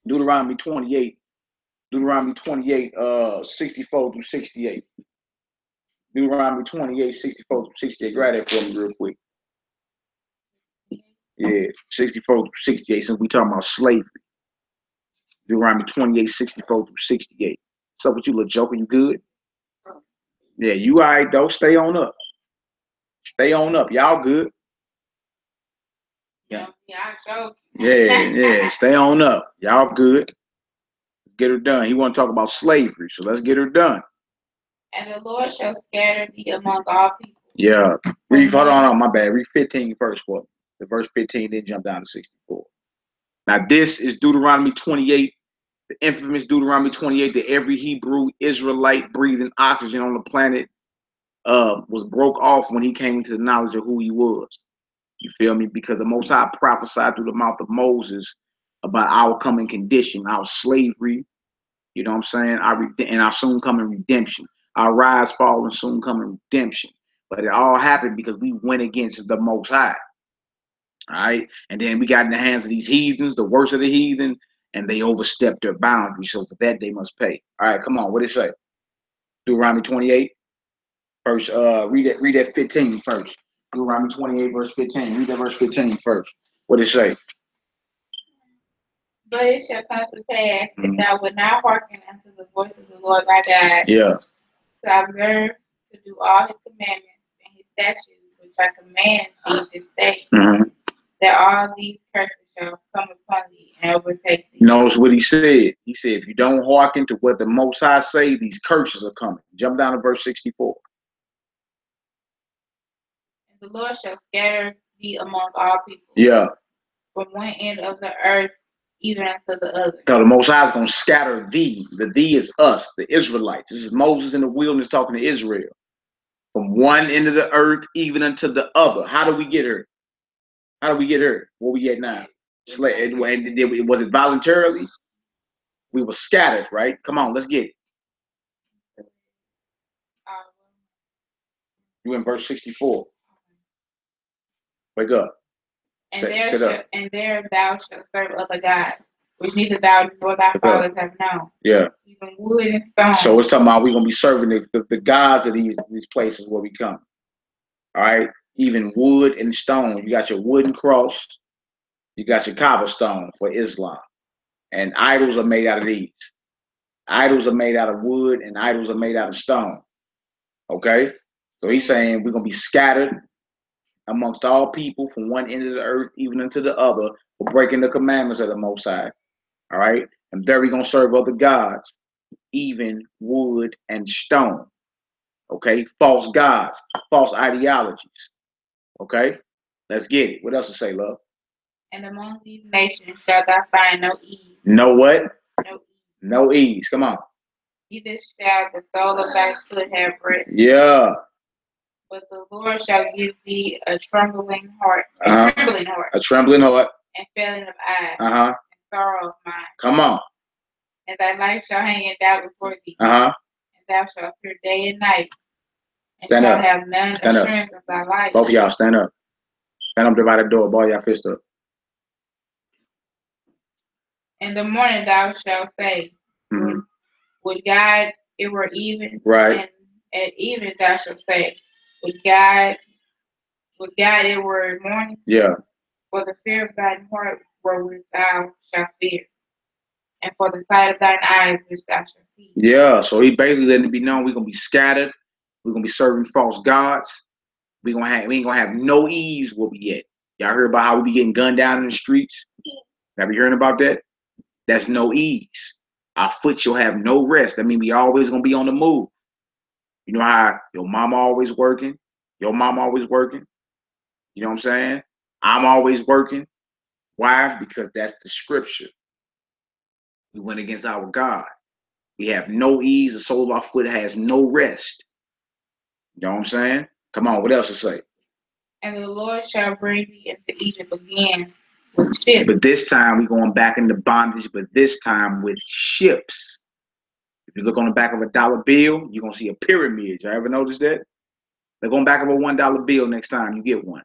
Deuteronomy 28. Deuteronomy 28, 64 through 68. Deuteronomy 28, 64 through 68. Write that for me real quick. Yeah, 64 through 68, since we talking about slavery. Deuteronomy 28, 64 through 68. What's up with you, little joker? You good? Yeah, you all right, though. Stay on up. Stay on up. Y'all good? Yeah, yeah. Stay on up. Y'all good. Get her done. He want to talk about slavery, so let's get her done. And the Lord shall scatter thee among all people. Yeah. Hold on, my bad. Read 15 first for me. The verse 15, then jump down to 64. Now, this is Deuteronomy 28, the infamous Deuteronomy 28 that every Hebrew Israelite breathing oxygen on the planet was broke off when he came into the knowledge of who he was. You feel me? Because the Most High prophesied through the mouth of Moses about our coming condition, our slavery, you know what I'm saying? Our soon coming redemption, our rise, fall, and soon coming redemption. But it all happened because we went against the Most High. All right. And then we got in the hands of these heathens, the worst of the heathen, and they overstepped their boundaries. So for that, they must pay. All right. Come on. What did it say? Deuteronomy 28. First, read that 15 first. Deuteronomy 28, verse 15. Read that verse 15 first. What did it say? But it shall come to pass, if thou wilt not hearken unto the voice of the Lord thy God, to observe, to do all his commandments and his statutes, which I command thee this day, that all these curses shall come upon thee and overtake thee. Notice what he said. He said, if you don't hearken to what the Most High say, these curses are coming. Jump down to verse 64. And the Lord shall scatter thee among all people. Yeah. From one end of the earth even unto the other. So the Most High is going to scatter thee. The thee is us, the Israelites. This is Moses in the wilderness talking to Israel. From one end of the earth even unto the other. How do we get her? How do we get her? Where we at now? Was it voluntarily? We were scattered, right? Come on, let's get it. You in verse 64. Wake up. And there thou shalt serve other gods, which neither thou nor thy fathers have known. Yeah. Even wood and stone. So it's talking about we're going to be serving the gods of these places where we come. All right? Even wood and stone. You got your wooden cross. You got your cobblestone for Islam. And idols are made out of these. Idols are made out of wood and idols are made out of stone. Okay? So he's saying we're going to be scattered amongst all people from one end of the earth even unto the other for breaking the commandments of the Most High. All right? And there we're going to serve other gods, even wood and stone. Okay? False gods, false ideologies. Okay? Let's get it. What else to say, love? And among these nations shalt thou find no ease. No what? No ease. No ease. Come on. Neither shall the sole of thy foot have rest. Yeah. But the Lord shall give thee a trembling heart. A trembling heart. And failing of eyes. And sorrow of mind. Come on. And thy life shall hang in doubt before thee. Thou shalt fear day and night, and Stand shalt up. have none Stand up. assurance of thy life. Both of y'all stand up. Stand up by the door. Ball y'all fist up. In the morning thou shalt say, would God it were even, right? And at even thou shalt say, would God it were morning? Yeah. For the fear of thine heart wherewith thou shalt fear, and for the sight of thine eyes which thou shalt see. Yeah, so he basically letting it be known we're gonna be scattered, we're gonna be serving false gods, we ain't gonna have no ease where we at. Y'all heard about how we be getting gunned down in the streets? Have you heard about that? That's no ease. Our foot shall have no rest. That means we always gonna be on the move. You know how your mama always working, your mom always working. You know what I'm saying? I'm always working. Why? Because that's the scripture. We went against our God. We have no ease. The sole of our foot has no rest. You know what I'm saying? Come on, what else to say? And the Lord shall bring thee into Egypt again with ships. But this time we're going back into bondage, but this time with ships. If you look on the back of a dollar bill, you're going to see a pyramid. You ever notice that? They're going back of a $1 bill next time you get one.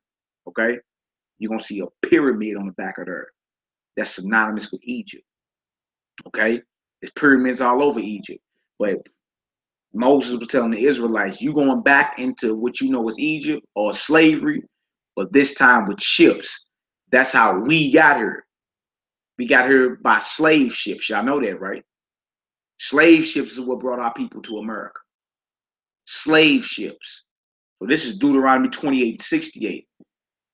Okay? You're going to see a pyramid on the back of there. That's synonymous with Egypt. Okay? There's pyramids all over Egypt. But Moses was telling the Israelites, you going back into what you know as Egypt or slavery, but this time with ships. That's how we got here. We got here by slave ships. Y'all know that, right? Slave ships is what brought our people to America. Slave ships. So this is Deuteronomy 28:68.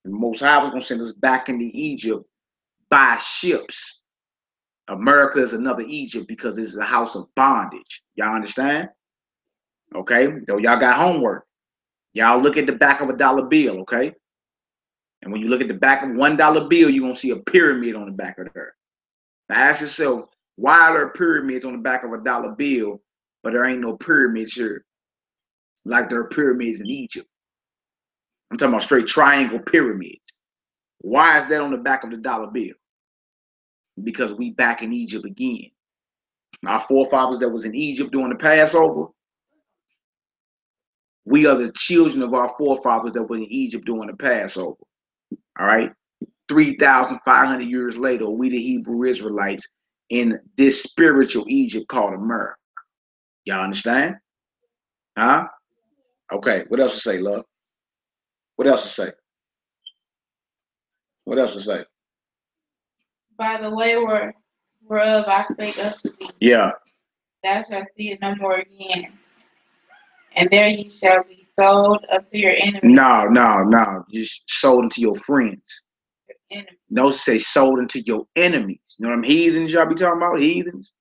The Most High was going to send us back into Egypt by ships. America is another Egypt because it's a house of bondage. Y'all understand? Okay? So y'all got homework. Y'all look at the back of a dollar bill, okay? And when you look at the back of $1 bill, you're going to see a pyramid on the back of there. Now ask yourself, why are there pyramids on the back of a dollar bill, but there ain't no pyramids here like there are pyramids in Egypt? I'm talking about straight triangle pyramids. Why is that on the back of the dollar bill? Because we back in Egypt again. Our forefathers that was in Egypt during the Passover, we are the children of our forefathers that were in Egypt during the Passover. All right? 3,500 years later, we the Hebrew Israelites in this spiritual Egypt called America. Y'all understand? Huh? Okay, what else to say, love? What else to say? What else to say? By the way whereof I spake unto thee. Yeah. Thou shalt see it no more again. And there ye shall be sold unto your enemies. No. Just sold unto your friends. No, say sold into your enemies. You know what I'm heathens y'all be talking about? Heathens?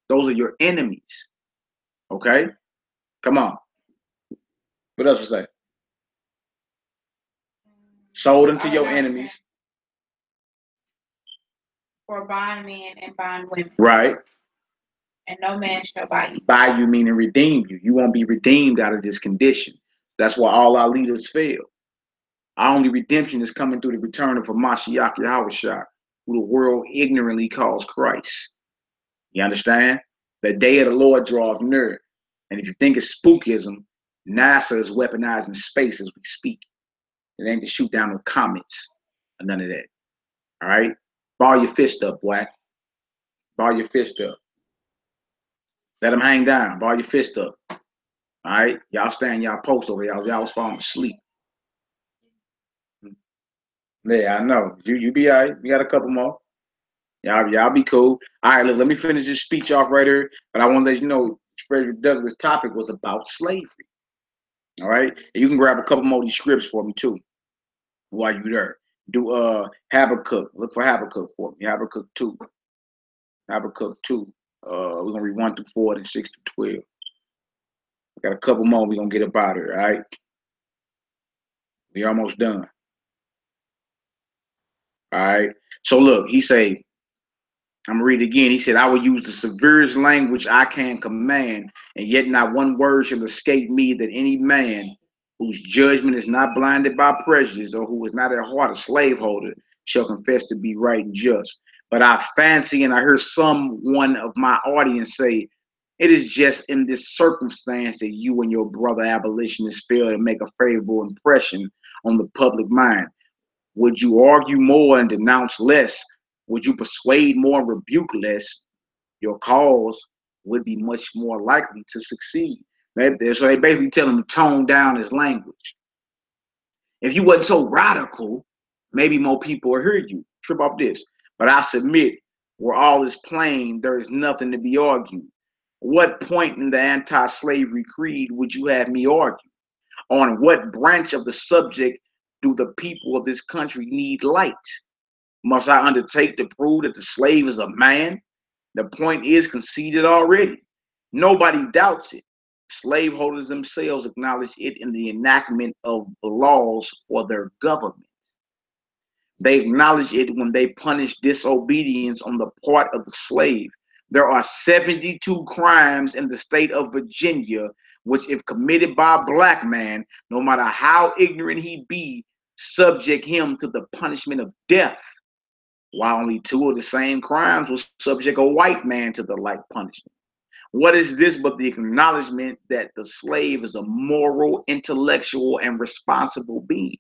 Those are your enemies. Okay? Come on. What else to say? Sold into your enemies. For bondmen and bondwomen. Right. And no man shall buy you. Buy you meaning redeem you. You won't be redeemed out of this condition. That's why all our leaders fail. Our only redemption is coming through the return of a Mashiach Yahushua, who the world ignorantly calls Christ. You understand? The day of the Lord draweth near. And if you think it's spookism, NASA is weaponizing space as we speak. It ain't to shoot down no comets or none of that. All right? Ball your fist up, boy. Ball your fist up. Let them hang down. Ball your fist up. All right? Y'all stand y'all post over y'all. Y'all was falling asleep. Yeah, I know. You be all right. We got a couple more. Y'all be cool. All right, look, let me finish this speech off right here. But I want to let you know, Frederick Douglass' topic was about slavery. All right? And you can grab a couple more of these scripts for me, too, while you're there. Do Habakkuk. Look for Habakkuk for me. Habakkuk 2. Habakkuk 2. We're going to read 1 through 4 and 6 through 12. We got a couple more we're going to get up out of here, all right? We almost done. All right? So, look, he say, I'm going to read it again. He said, I will use the severest language I can command, and yet not one word shall escape me, that any man whose judgment is not blinded by prejudice, or who is not at heart a slaveholder, shall confess to be right and just. But I fancy, and I hear someone of my audience say, It is just in this circumstance that you and your brother abolitionists fail to make a favorable impression on the public mind. Would you argue more and denounce less? Would you persuade more and rebuke less? Your cause would be much more likely to succeed. So they basically tell him to tone down his language. If you wasn't so radical, maybe more people will hear you. Trip off this. But I submit, where all is plain, there is nothing to be argued. What point in the anti-slavery creed would you have me argue? On what branch of the subject do the people of this country need light? Must I undertake to prove that the slave is a man? The point is conceded already. Nobody doubts it. Slaveholders themselves acknowledge it in the enactment of laws for their government. They acknowledge it when they punish disobedience on the part of the slave. There are 72 crimes in the state of Virginia, which, if committed by a black man, no matter how ignorant he be, subject him to the punishment of death, while only 2 of the same crimes will subject a white man to the like punishment. What is this but the acknowledgement that the slave is a moral, intellectual, and responsible being?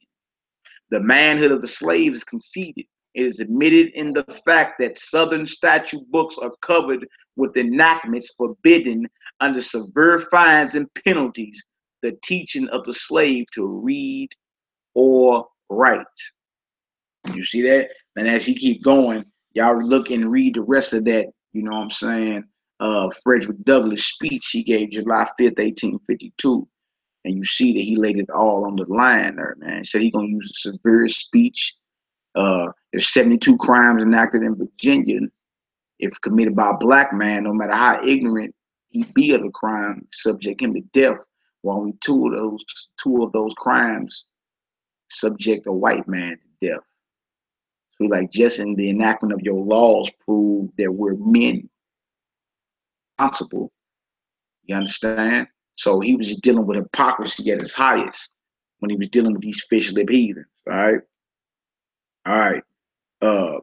The manhood of the slave is conceded. It is admitted in the fact that Southern statute books are covered with enactments forbidding, under severe fines and penalties, the teaching of the slave to read or write. You see that? And as he keep going, y'all look and read the rest of that, you know what I'm saying, Frederick Douglass speech he gave July 5th, 1852. And you see that he laid it all on the line there, man. He said he's going to use a severe speech. There's 72 crimes enacted in Virginia. If committed by a black man, no matter how ignorant he be of the crime, subject him to death. While only two of those crimes subject a white man to death. So like just in the enactment of your laws prove that we're men responsible. You understand? So he was just dealing with hypocrisy at its highest when he was dealing with these fish lip heathens. All right. All right. All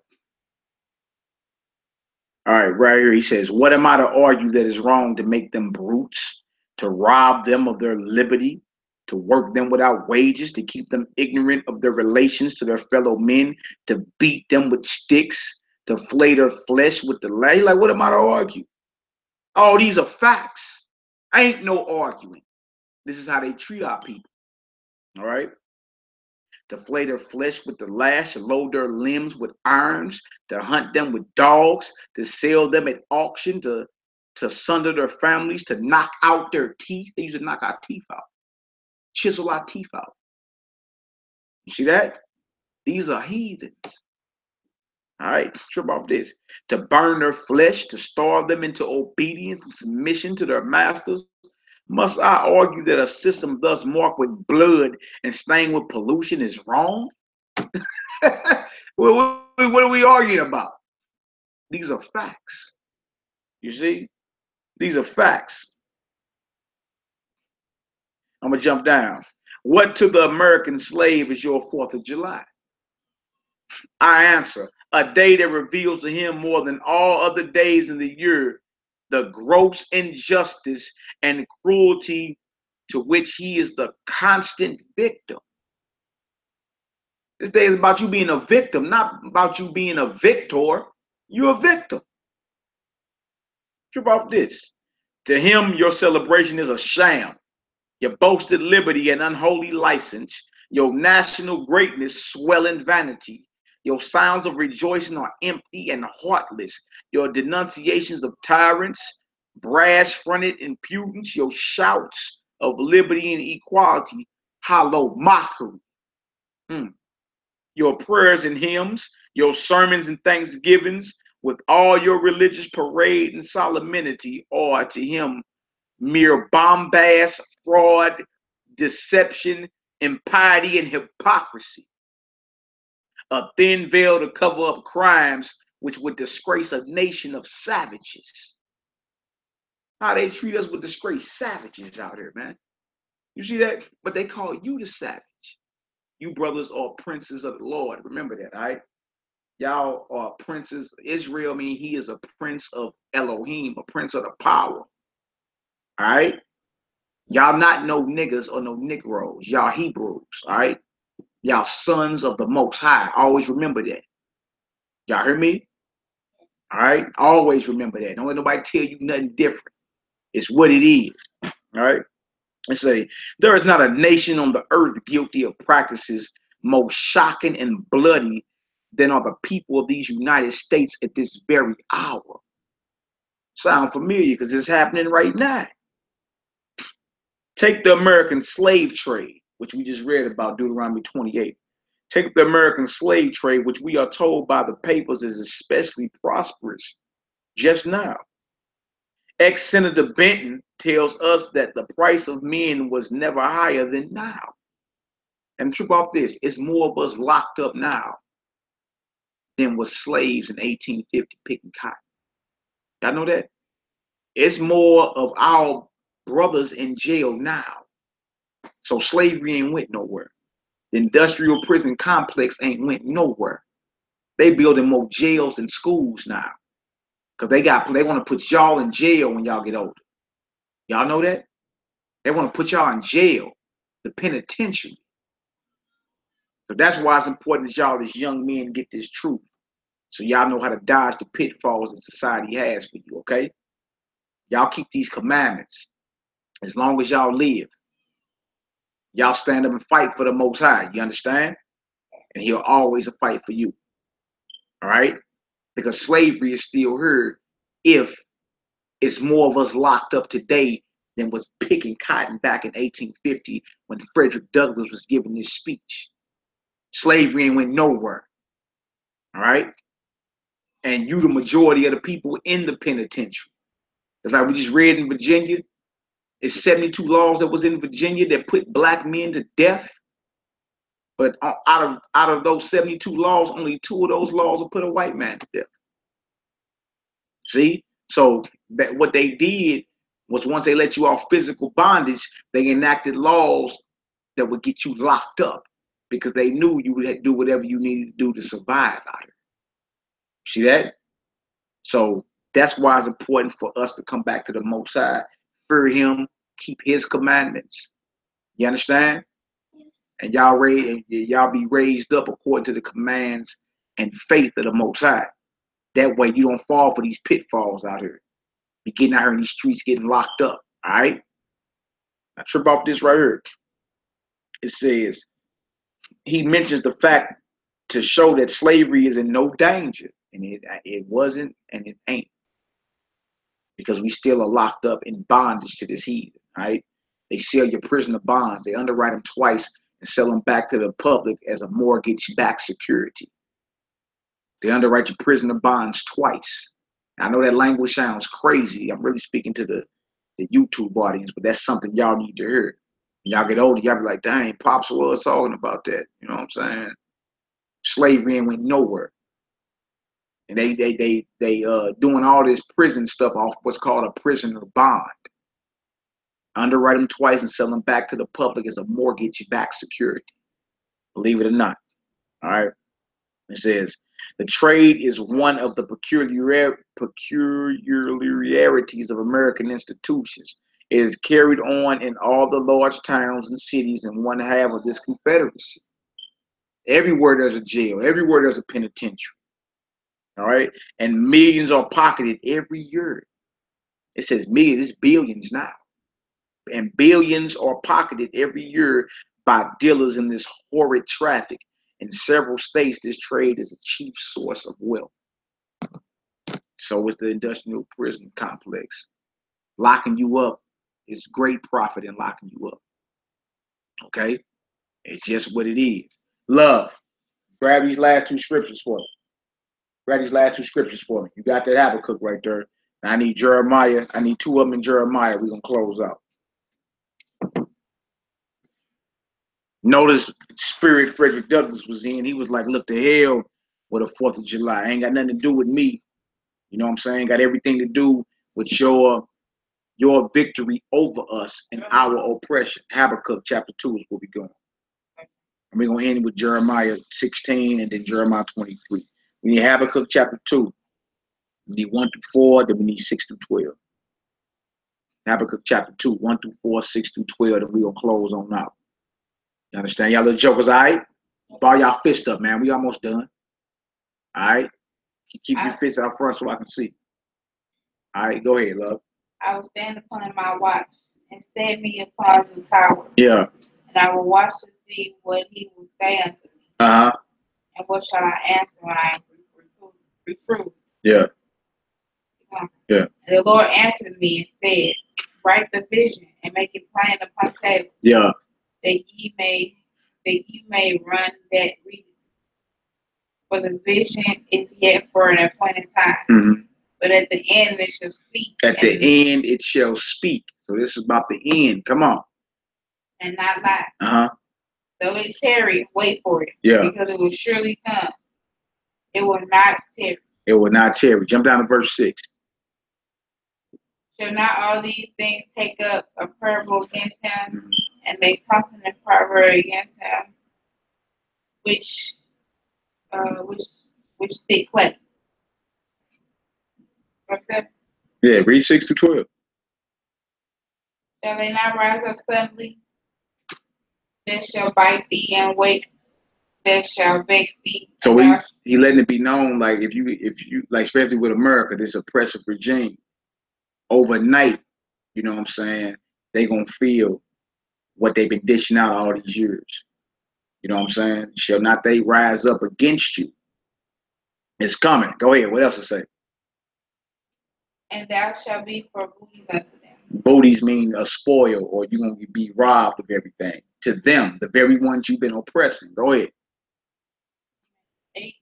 right, right here he says, what am I to argue that is wrong? To make them brutes, to rob them of their liberty, to work them without wages, to keep them ignorant of their relations to their fellow men, to beat them with sticks, to flay their flesh with the lash. Like, what am I to argue? Oh, these are facts. Ain't no arguing. This is how they treat our people. All right. To flay their flesh with the lash, to load their limbs with irons, to hunt them with dogs, to sell them at auction, to sunder their families, to knock out their teeth. They used to knock our teeth out, chisel our teeth out. You see that? These are heathens. All right, trip off this. To burn their flesh, to starve them into obedience and submission to their masters. Must I argue that a system thus marked with blood and stained with pollution is wrong? What are we arguing about? These are facts. You see? These are facts. I'm going to jump down. What to the American slave is your 4th of July? I answer, a day that reveals to him more than all other days in the year the gross injustice and cruelty to which he is the constant victim. This day is about you being a victim, not about you being a victor. You're a victim. Trip off this. To him, your celebration is a sham. Your boasted liberty and unholy license, your national greatness swelling vanity. Your sounds of rejoicing are empty and heartless. Your denunciations of tyrants, brass-fronted impudence, your shouts of liberty and equality, hollow mockery. Your prayers and hymns, your sermons and thanksgivings, with all your religious parade and solemnity, are to him mere bombast, fraud, deception, impiety, and hypocrisy. A thin veil to cover up crimes which would disgrace a nation of savages. How they treat us with disgrace, savages out here, man. You see that? But they call you the savage. You brothers are princes of the Lord. Remember that, all right? Y'all are princes. Israel, he is a prince of Elohim, a prince of the power. All right? Y'all not no niggas or no Negroes. Y'all Hebrews. All right? Y'all sons of the Most High. Always remember that. Y'all hear me? All right? Always remember that. Don't let nobody tell you nothing different. It's what it is. All right? And say, there is not a nation on the earth guilty of practices more shocking and bloody than are the people of these United States at this very hour. Sound familiar because it's happening right now. Take the American slave trade, which we just read about, Deuteronomy 28. Take the American slave trade, which we are told by the papers is especially prosperous just now. Ex-Senator Benton tells us that the price of men was never higher than now. And the truth about this, it's more of us locked up now than was slaves in 1850 picking cotton. Y'all know that? It's more of our brothers in jail now. So slavery ain't went nowhere. The industrial prison complex ain't went nowhere. They building more jails than schools now. Because they want to put y'all in jail when y'all get older. Y'all know that? They want to put y'all in jail, the penitentiary. So that's why it's important that y'all as young men get this truth. So y'all know how to dodge the pitfalls that society has for you, okay? Y'all keep these commandments as long as y'all live. Y'all stand up and fight for the Most High, you understand? And he'll always fight for you, all right? Because slavery is still here if it's more of us locked up today than was picking cotton back in 1850 when Frederick Douglass was giving this speech. Slavery ain't went nowhere, all right? And you the majority of the people in the penitentiary. It's like we just read in Virginia, it's 72 laws that was in Virginia that put black men to death. But out of those 72 laws, only 2 of those laws will put a white man to death. See? So that what they did was once they let you off physical bondage, they enacted laws that would get you locked up because they knew you would do whatever you needed to do to survive out here. See that? So that's why it's important for us to come back to the Most High, fear him, keep his commandments. You understand? And y'all be raised up according to the commands and faith of the Most High. That way you don't fall for these pitfalls out here. Be getting out here in these streets getting locked up. All right? Now trip off this right here. It says, he mentions the fact to show that slavery is in no danger. And it wasn't and it ain't. Because we still are locked up in bondage to this heathen. All right? They sell your prisoner bonds. They underwrite them twice and sell them back to the public as a mortgage-backed security. They underwrite your prisoner bonds twice. I know that language sounds crazy. I'm really speaking to the YouTube audience, but that's something y'all need to hear. When y'all get older, y'all be like, dang, Pops was talking about that. You know what I'm saying? Slavery ain't went nowhere. And they doing all this prison stuff off what's called a prisoner bond. Underwrite them twice and sell them back to the public as a mortgage-backed security. Believe it or not. All right. It says, the trade is one of the peculiarities of American institutions. It is carried on in all the large towns and cities in one half of this confederacy. Everywhere there's a jail. Everywhere there's a penitentiary. All right. And millions are pocketed every year. It says millions, it's billions now. And billions are pocketed every year by dealers in this horrid traffic. In several states, this trade is a chief source of wealth. So is the industrial prison complex. Locking you up is great profit in locking you up. Okay? It's just what it is. Love. Grab these last 2 scriptures for me. Grab these last 2 scriptures for me. You got that Habakkuk right there. Now I need Jeremiah. I need 2 of them in Jeremiah. We're going to close out. Notice spirit Frederick Douglass was in. He was like, look to hell with the 4th of July. Ain't got nothing to do with me. You know what I'm saying? Got everything to do with your victory over us and our oppression. Habakkuk chapter 2 is where we're going. And we're going to end with Jeremiah 16 and then Jeremiah 23. We need Habakkuk chapter 2. We need 1 through 4, then we need 6 through 12. Habakkuk chapter 2, 1 through 4, 6 through 12, and we're going to close on out. You understand? Y'all little jokers, all right? Ball y'all fist up, man. We almost done. All right? Keep your fists out front so I can see. All right, go ahead, love. I will stand upon my watch and set me upon the tower. Yeah. And I will watch to see what he will say unto me. Uh-huh. And what shall I answer when I am reproved? Yeah. Yeah. And the Lord answered me and said, write the vision and make it plain upon tables. Yeah. That ye may run that read it. For the vision is yet for an appointed time. Mm-hmm. But at the end it shall speak. At the end it shall speak. So this is about the end. Come on. And not lie. Uh-huh. Though it tarry, wait for it. Yeah. Because it will surely come. It will not tarry. It will not tarry. Jump down to verse 6. Shall not all these things take up a parable against him, Mm-hmm. and they toss in a proverb against him, which stick clay. What's that? Yeah, read 6 to 12. Shall they not rise up suddenly? That shall bite thee and wake. That shall vex thee. So he letting it be known, like if you like, especially with America, this oppressive regime, overnight, you know what I'm saying, they gonna feel what they've been dishing out all these years. You know what I'm saying? Shall not they rise up against you? It's coming. Go ahead. What else to say? And thou shalt be for booties unto them. Booties mean a spoil, or you're gonna be robbed of everything. To them, the very ones you've been oppressing. Go ahead. 8.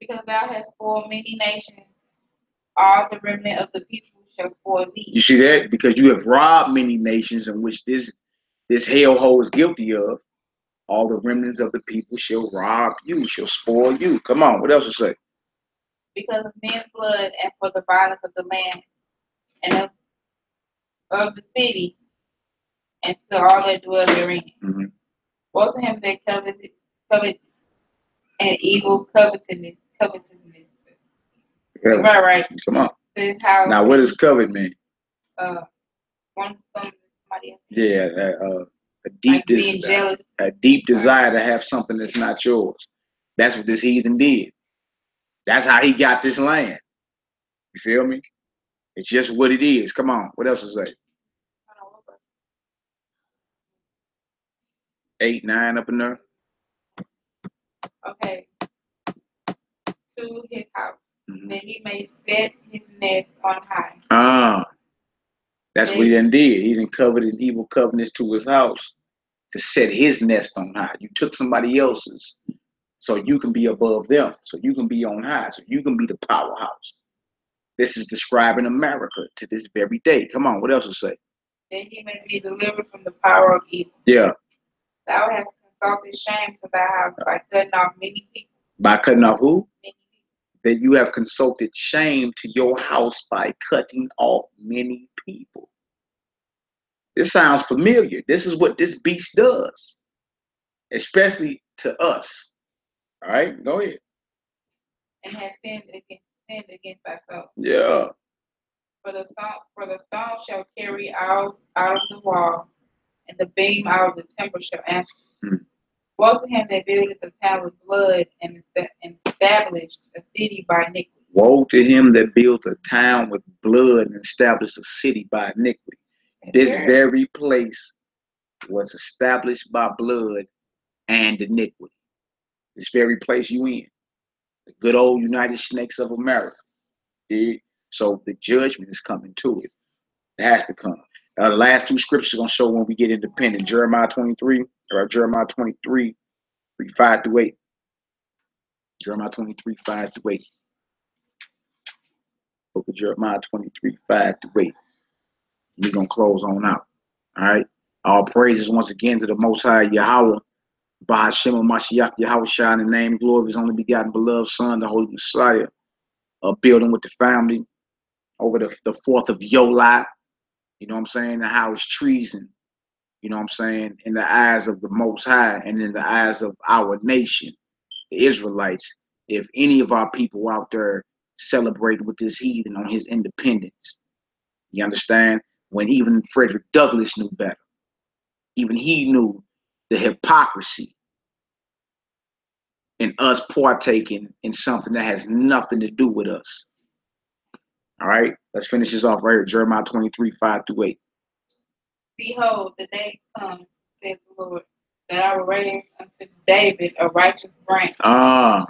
Because thou hast spoiled many nations, all the remnant of the people shall spoil thee. You see that? Because you have robbed many nations in which this hellhole is guilty of. All the remnants of the people shall rob you, shall spoil you. Come on, what else to say? Because of men's blood and for the violence of the land and of the city, and to all that dwell therein. Mm-hmm. Woe to him that covet and evil covetousness. Yeah. Right. Come on. To his house. Now, what does covet mean? Somebody else. Yeah, a deep being jealous. A deep desire to have something that's not yours. That's what this heathen did. That's how he got this land. You feel me? It's just what it is. Come on. What else to say? 8, 9 up in there. Okay. To his house, Mm-hmm. that he may set his nest on high. That's what he done did. He done coveted evil covenants to his house to set his nest on high. You took somebody else's so you can be above them, so you can be on high, so you can be the powerhouse. This is describing America to this very day. Come on, what else to say? That he may be delivered from the power of evil. Yeah. Thou hast consulted shame to thy house by cutting off many people. By cutting off who? Many people. That you have consulted shame to your house by cutting off many people. This sounds familiar. This is what this beast does, especially to us. All right, go ahead. And has sinned against thy soul. Yeah. For the stone shall carry out of the wall, and the beam out of the temple shall answer. Woe to him that buildeth the town with blood and established a city by iniquity. Woe to him that built a town with blood and established a city by iniquity. This very place was established by blood and iniquity. This very place you in. The good old United Snakes of America. So the judgment is coming to it. It has to come. The last two scriptures are going to show when we get independent. Jeremiah 23, 5 through 8. Jeremiah 23, 5 through 8. Book of Jeremiah 23, 5 through 8. We're going to close on out. All right. All praises once again to the Most High Yahweh. Bahashem Mashiach Yahweh Shai, in the name and glory of his only begotten beloved Son, the Holy Messiah. Building with the family over the 4th of Yolai. You know what I'm saying? And how it's treason. You know what I'm saying? In the eyes of the Most High and in the eyes of our nation, the Israelites. If any of our people out there celebrate with this heathen on his independence, You understand? When even Frederick Douglass knew better. Even he knew the hypocrisy in us partaking in something that has nothing to do with us. All right, let's finish this off right here. Jeremiah 23, 5-8. Behold, the days come, says the Lord, that I will raise unto David a righteous branch, and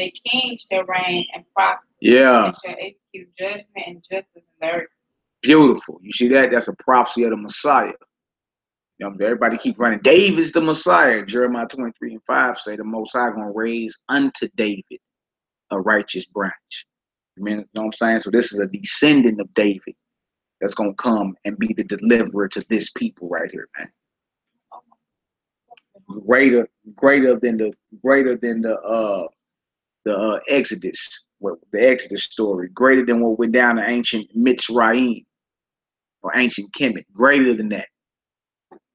a king shall reign and prosper, and shall execute judgment and justice in the earth. Beautiful. You see that? That's a prophecy of the Messiah. You know, everybody keep running. David's the Messiah. Jeremiah 23 and 5 say the Most High gonna raise unto David a righteous branch. You know what I'm saying? So this is a descendant of David that's gonna come and be the deliverer to this people right here, man. Greater than the Exodus, the Exodus story, greater than what went down to ancient Mitzrayim or ancient Kemet, greater than that.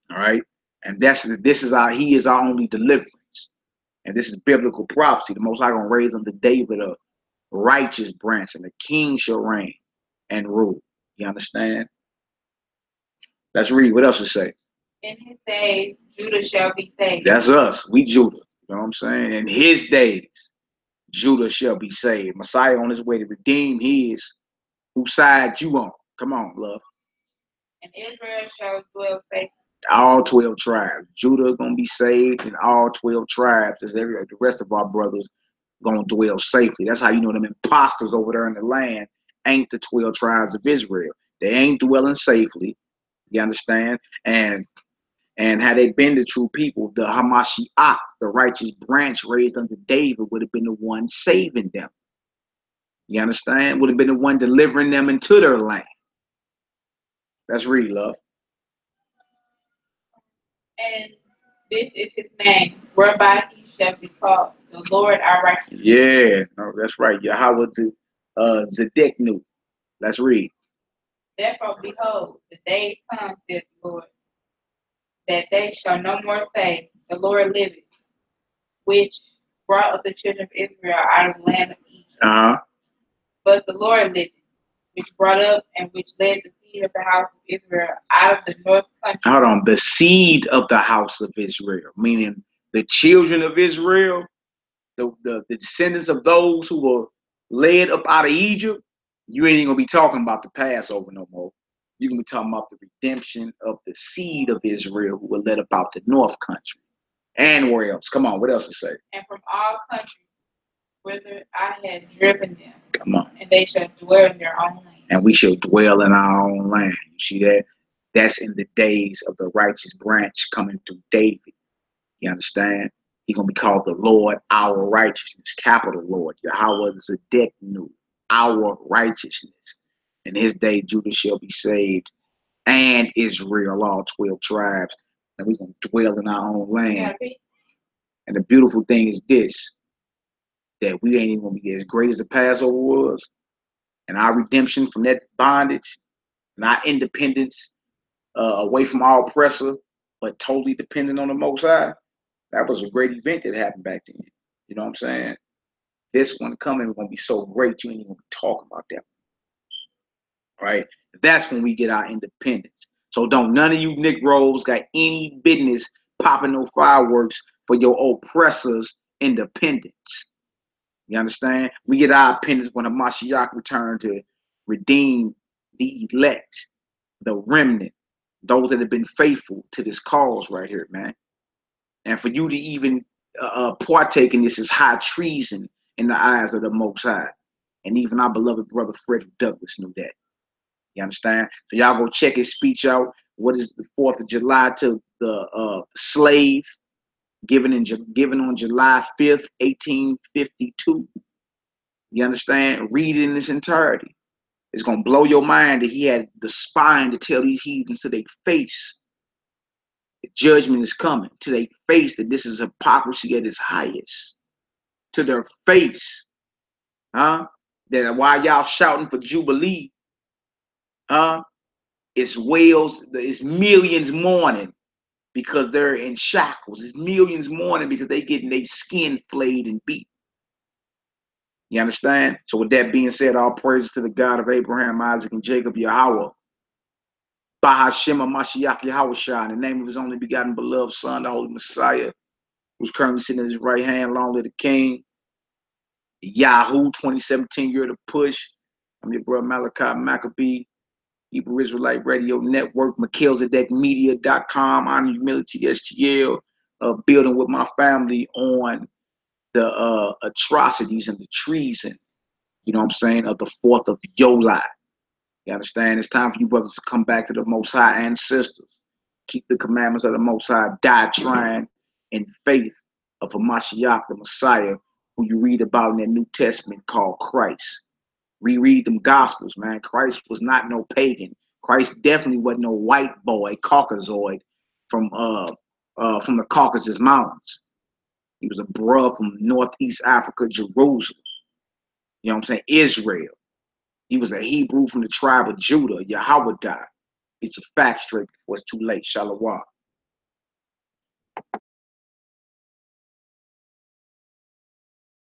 All right, and he is our only deliverance, and this is biblical prophecy. The Most High gonna raise unto David a righteous branch, and the king shall reign and rule. You understand? Let's read. What else it say? In his days, Judah shall be saved. That's us. We Judah. You know what I'm saying? In his days, Judah shall be saved. Messiah on his way to redeem his. Whose side you on? Come on, love. And Israel shall dwell safely. All 12 tribes. Judah is going to be saved, and all 12 tribes, as the rest of our brothers, going to dwell safely. That's how you know them imposters over there in the land ain't the 12 tribes of Israel. They ain't dwelling safely. You understand? And had they been the true people, the Hamashiach, the righteous branch raised unto David, would have been the one saving them. You understand? Would have been the one delivering them into their land. Let's read, love. And this is his name, whereby he shall be called the Lord our righteousness. Yeah, no, that's right. Yahweh Zedeknu. Let's read. Therefore, behold, the days come, says the Lord, that they shall no more say, the Lord liveth, which brought up the children of Israel out of the land of Egypt. But the Lord liveth, which brought up and which led the seed of the house of Israel out of the north country. Hold on, the seed of the house of Israel, meaning the children of Israel, the descendants of those who were led up out of Egypt. You ain't even gonna be talking about the Passover no more. You're gonna be talking about the redemption of the seed of Israel who were led up out the north country. And where else? Come on, what else to say? And from all countries whither I had driven them. Come on. And they shall dwell in their own land. And we shall dwell in our own land. You see that? That's in the days of the righteous branch coming through David. You understand? He's going to be called the Lord, our righteousness, capital Lord. Yahweh Zedeknu, our righteousness. In his day, Judah shall be saved, and Israel, all 12 tribes. And we're going to dwell in our own land. And the beautiful thing is this, that we ain't even going to be as great as the Passover was. And our redemption from that bondage and our independence away from our oppressor, but totally dependent on the Most High. That was a great event that happened back then. You know what I'm saying? This one coming is going to be so great, you ain't even going to be talking about that. Right? That's when we get our independence. So don't none of you Negroes got any business popping no fireworks for your oppressors' independence. You understand? We get our independence when the Mashiach returned to redeem the elect, the remnant, those that have been faithful to this cause right here, man. And for you to even partake in this is high treason in the eyes of the Most High. And even our beloved brother Frederick Douglass knew that. You understand? So y'all go check his speech out. What is the 4th of July to the slave given on July 5th, 1852. You understand? Read it in its entirety. It's going to blow your mind that he had the spine to tell these heathens to their face. The judgment is coming to their face, that this is hypocrisy at its highest. To their face. That while y'all shouting for Jubilee, it's whales, it's millions mourning because they're in shackles. It's millions mourning because they getting their skin flayed and beat. You understand? So with that being said, all praises to the God of Abraham, Isaac, and Jacob, Yahweh. Bahashema Mashiach Yahushua, in the name of his only begotten beloved Son, the Holy Messiah, who's currently sitting at his right hand, long live the King. Yahoo 2017 year to push. I'm your brother Malachi Maccabee, Hebrew Israelite Radio Network, McKelzadekMedia.com, Honor Humility STL, building with my family on the atrocities and the treason, you know what I'm saying, of the 4th of July. You understand? It's time for you brothers to come back to the Most High and sisters. Keep the commandments of the Most High, die trying in faith of a Mashiach, the Messiah, who you read about in the New Testament called Christ. Reread them Gospels, man. Christ was not no pagan. Christ definitely wasn't no white boy, Caucasoid from the Caucasus Mountains. He was a bruh from Northeast Africa, Jerusalem. You know what I'm saying? Israel. He was a Hebrew from the tribe of Judah, Yahweh. Get your facts straight before it's too late. Shalom.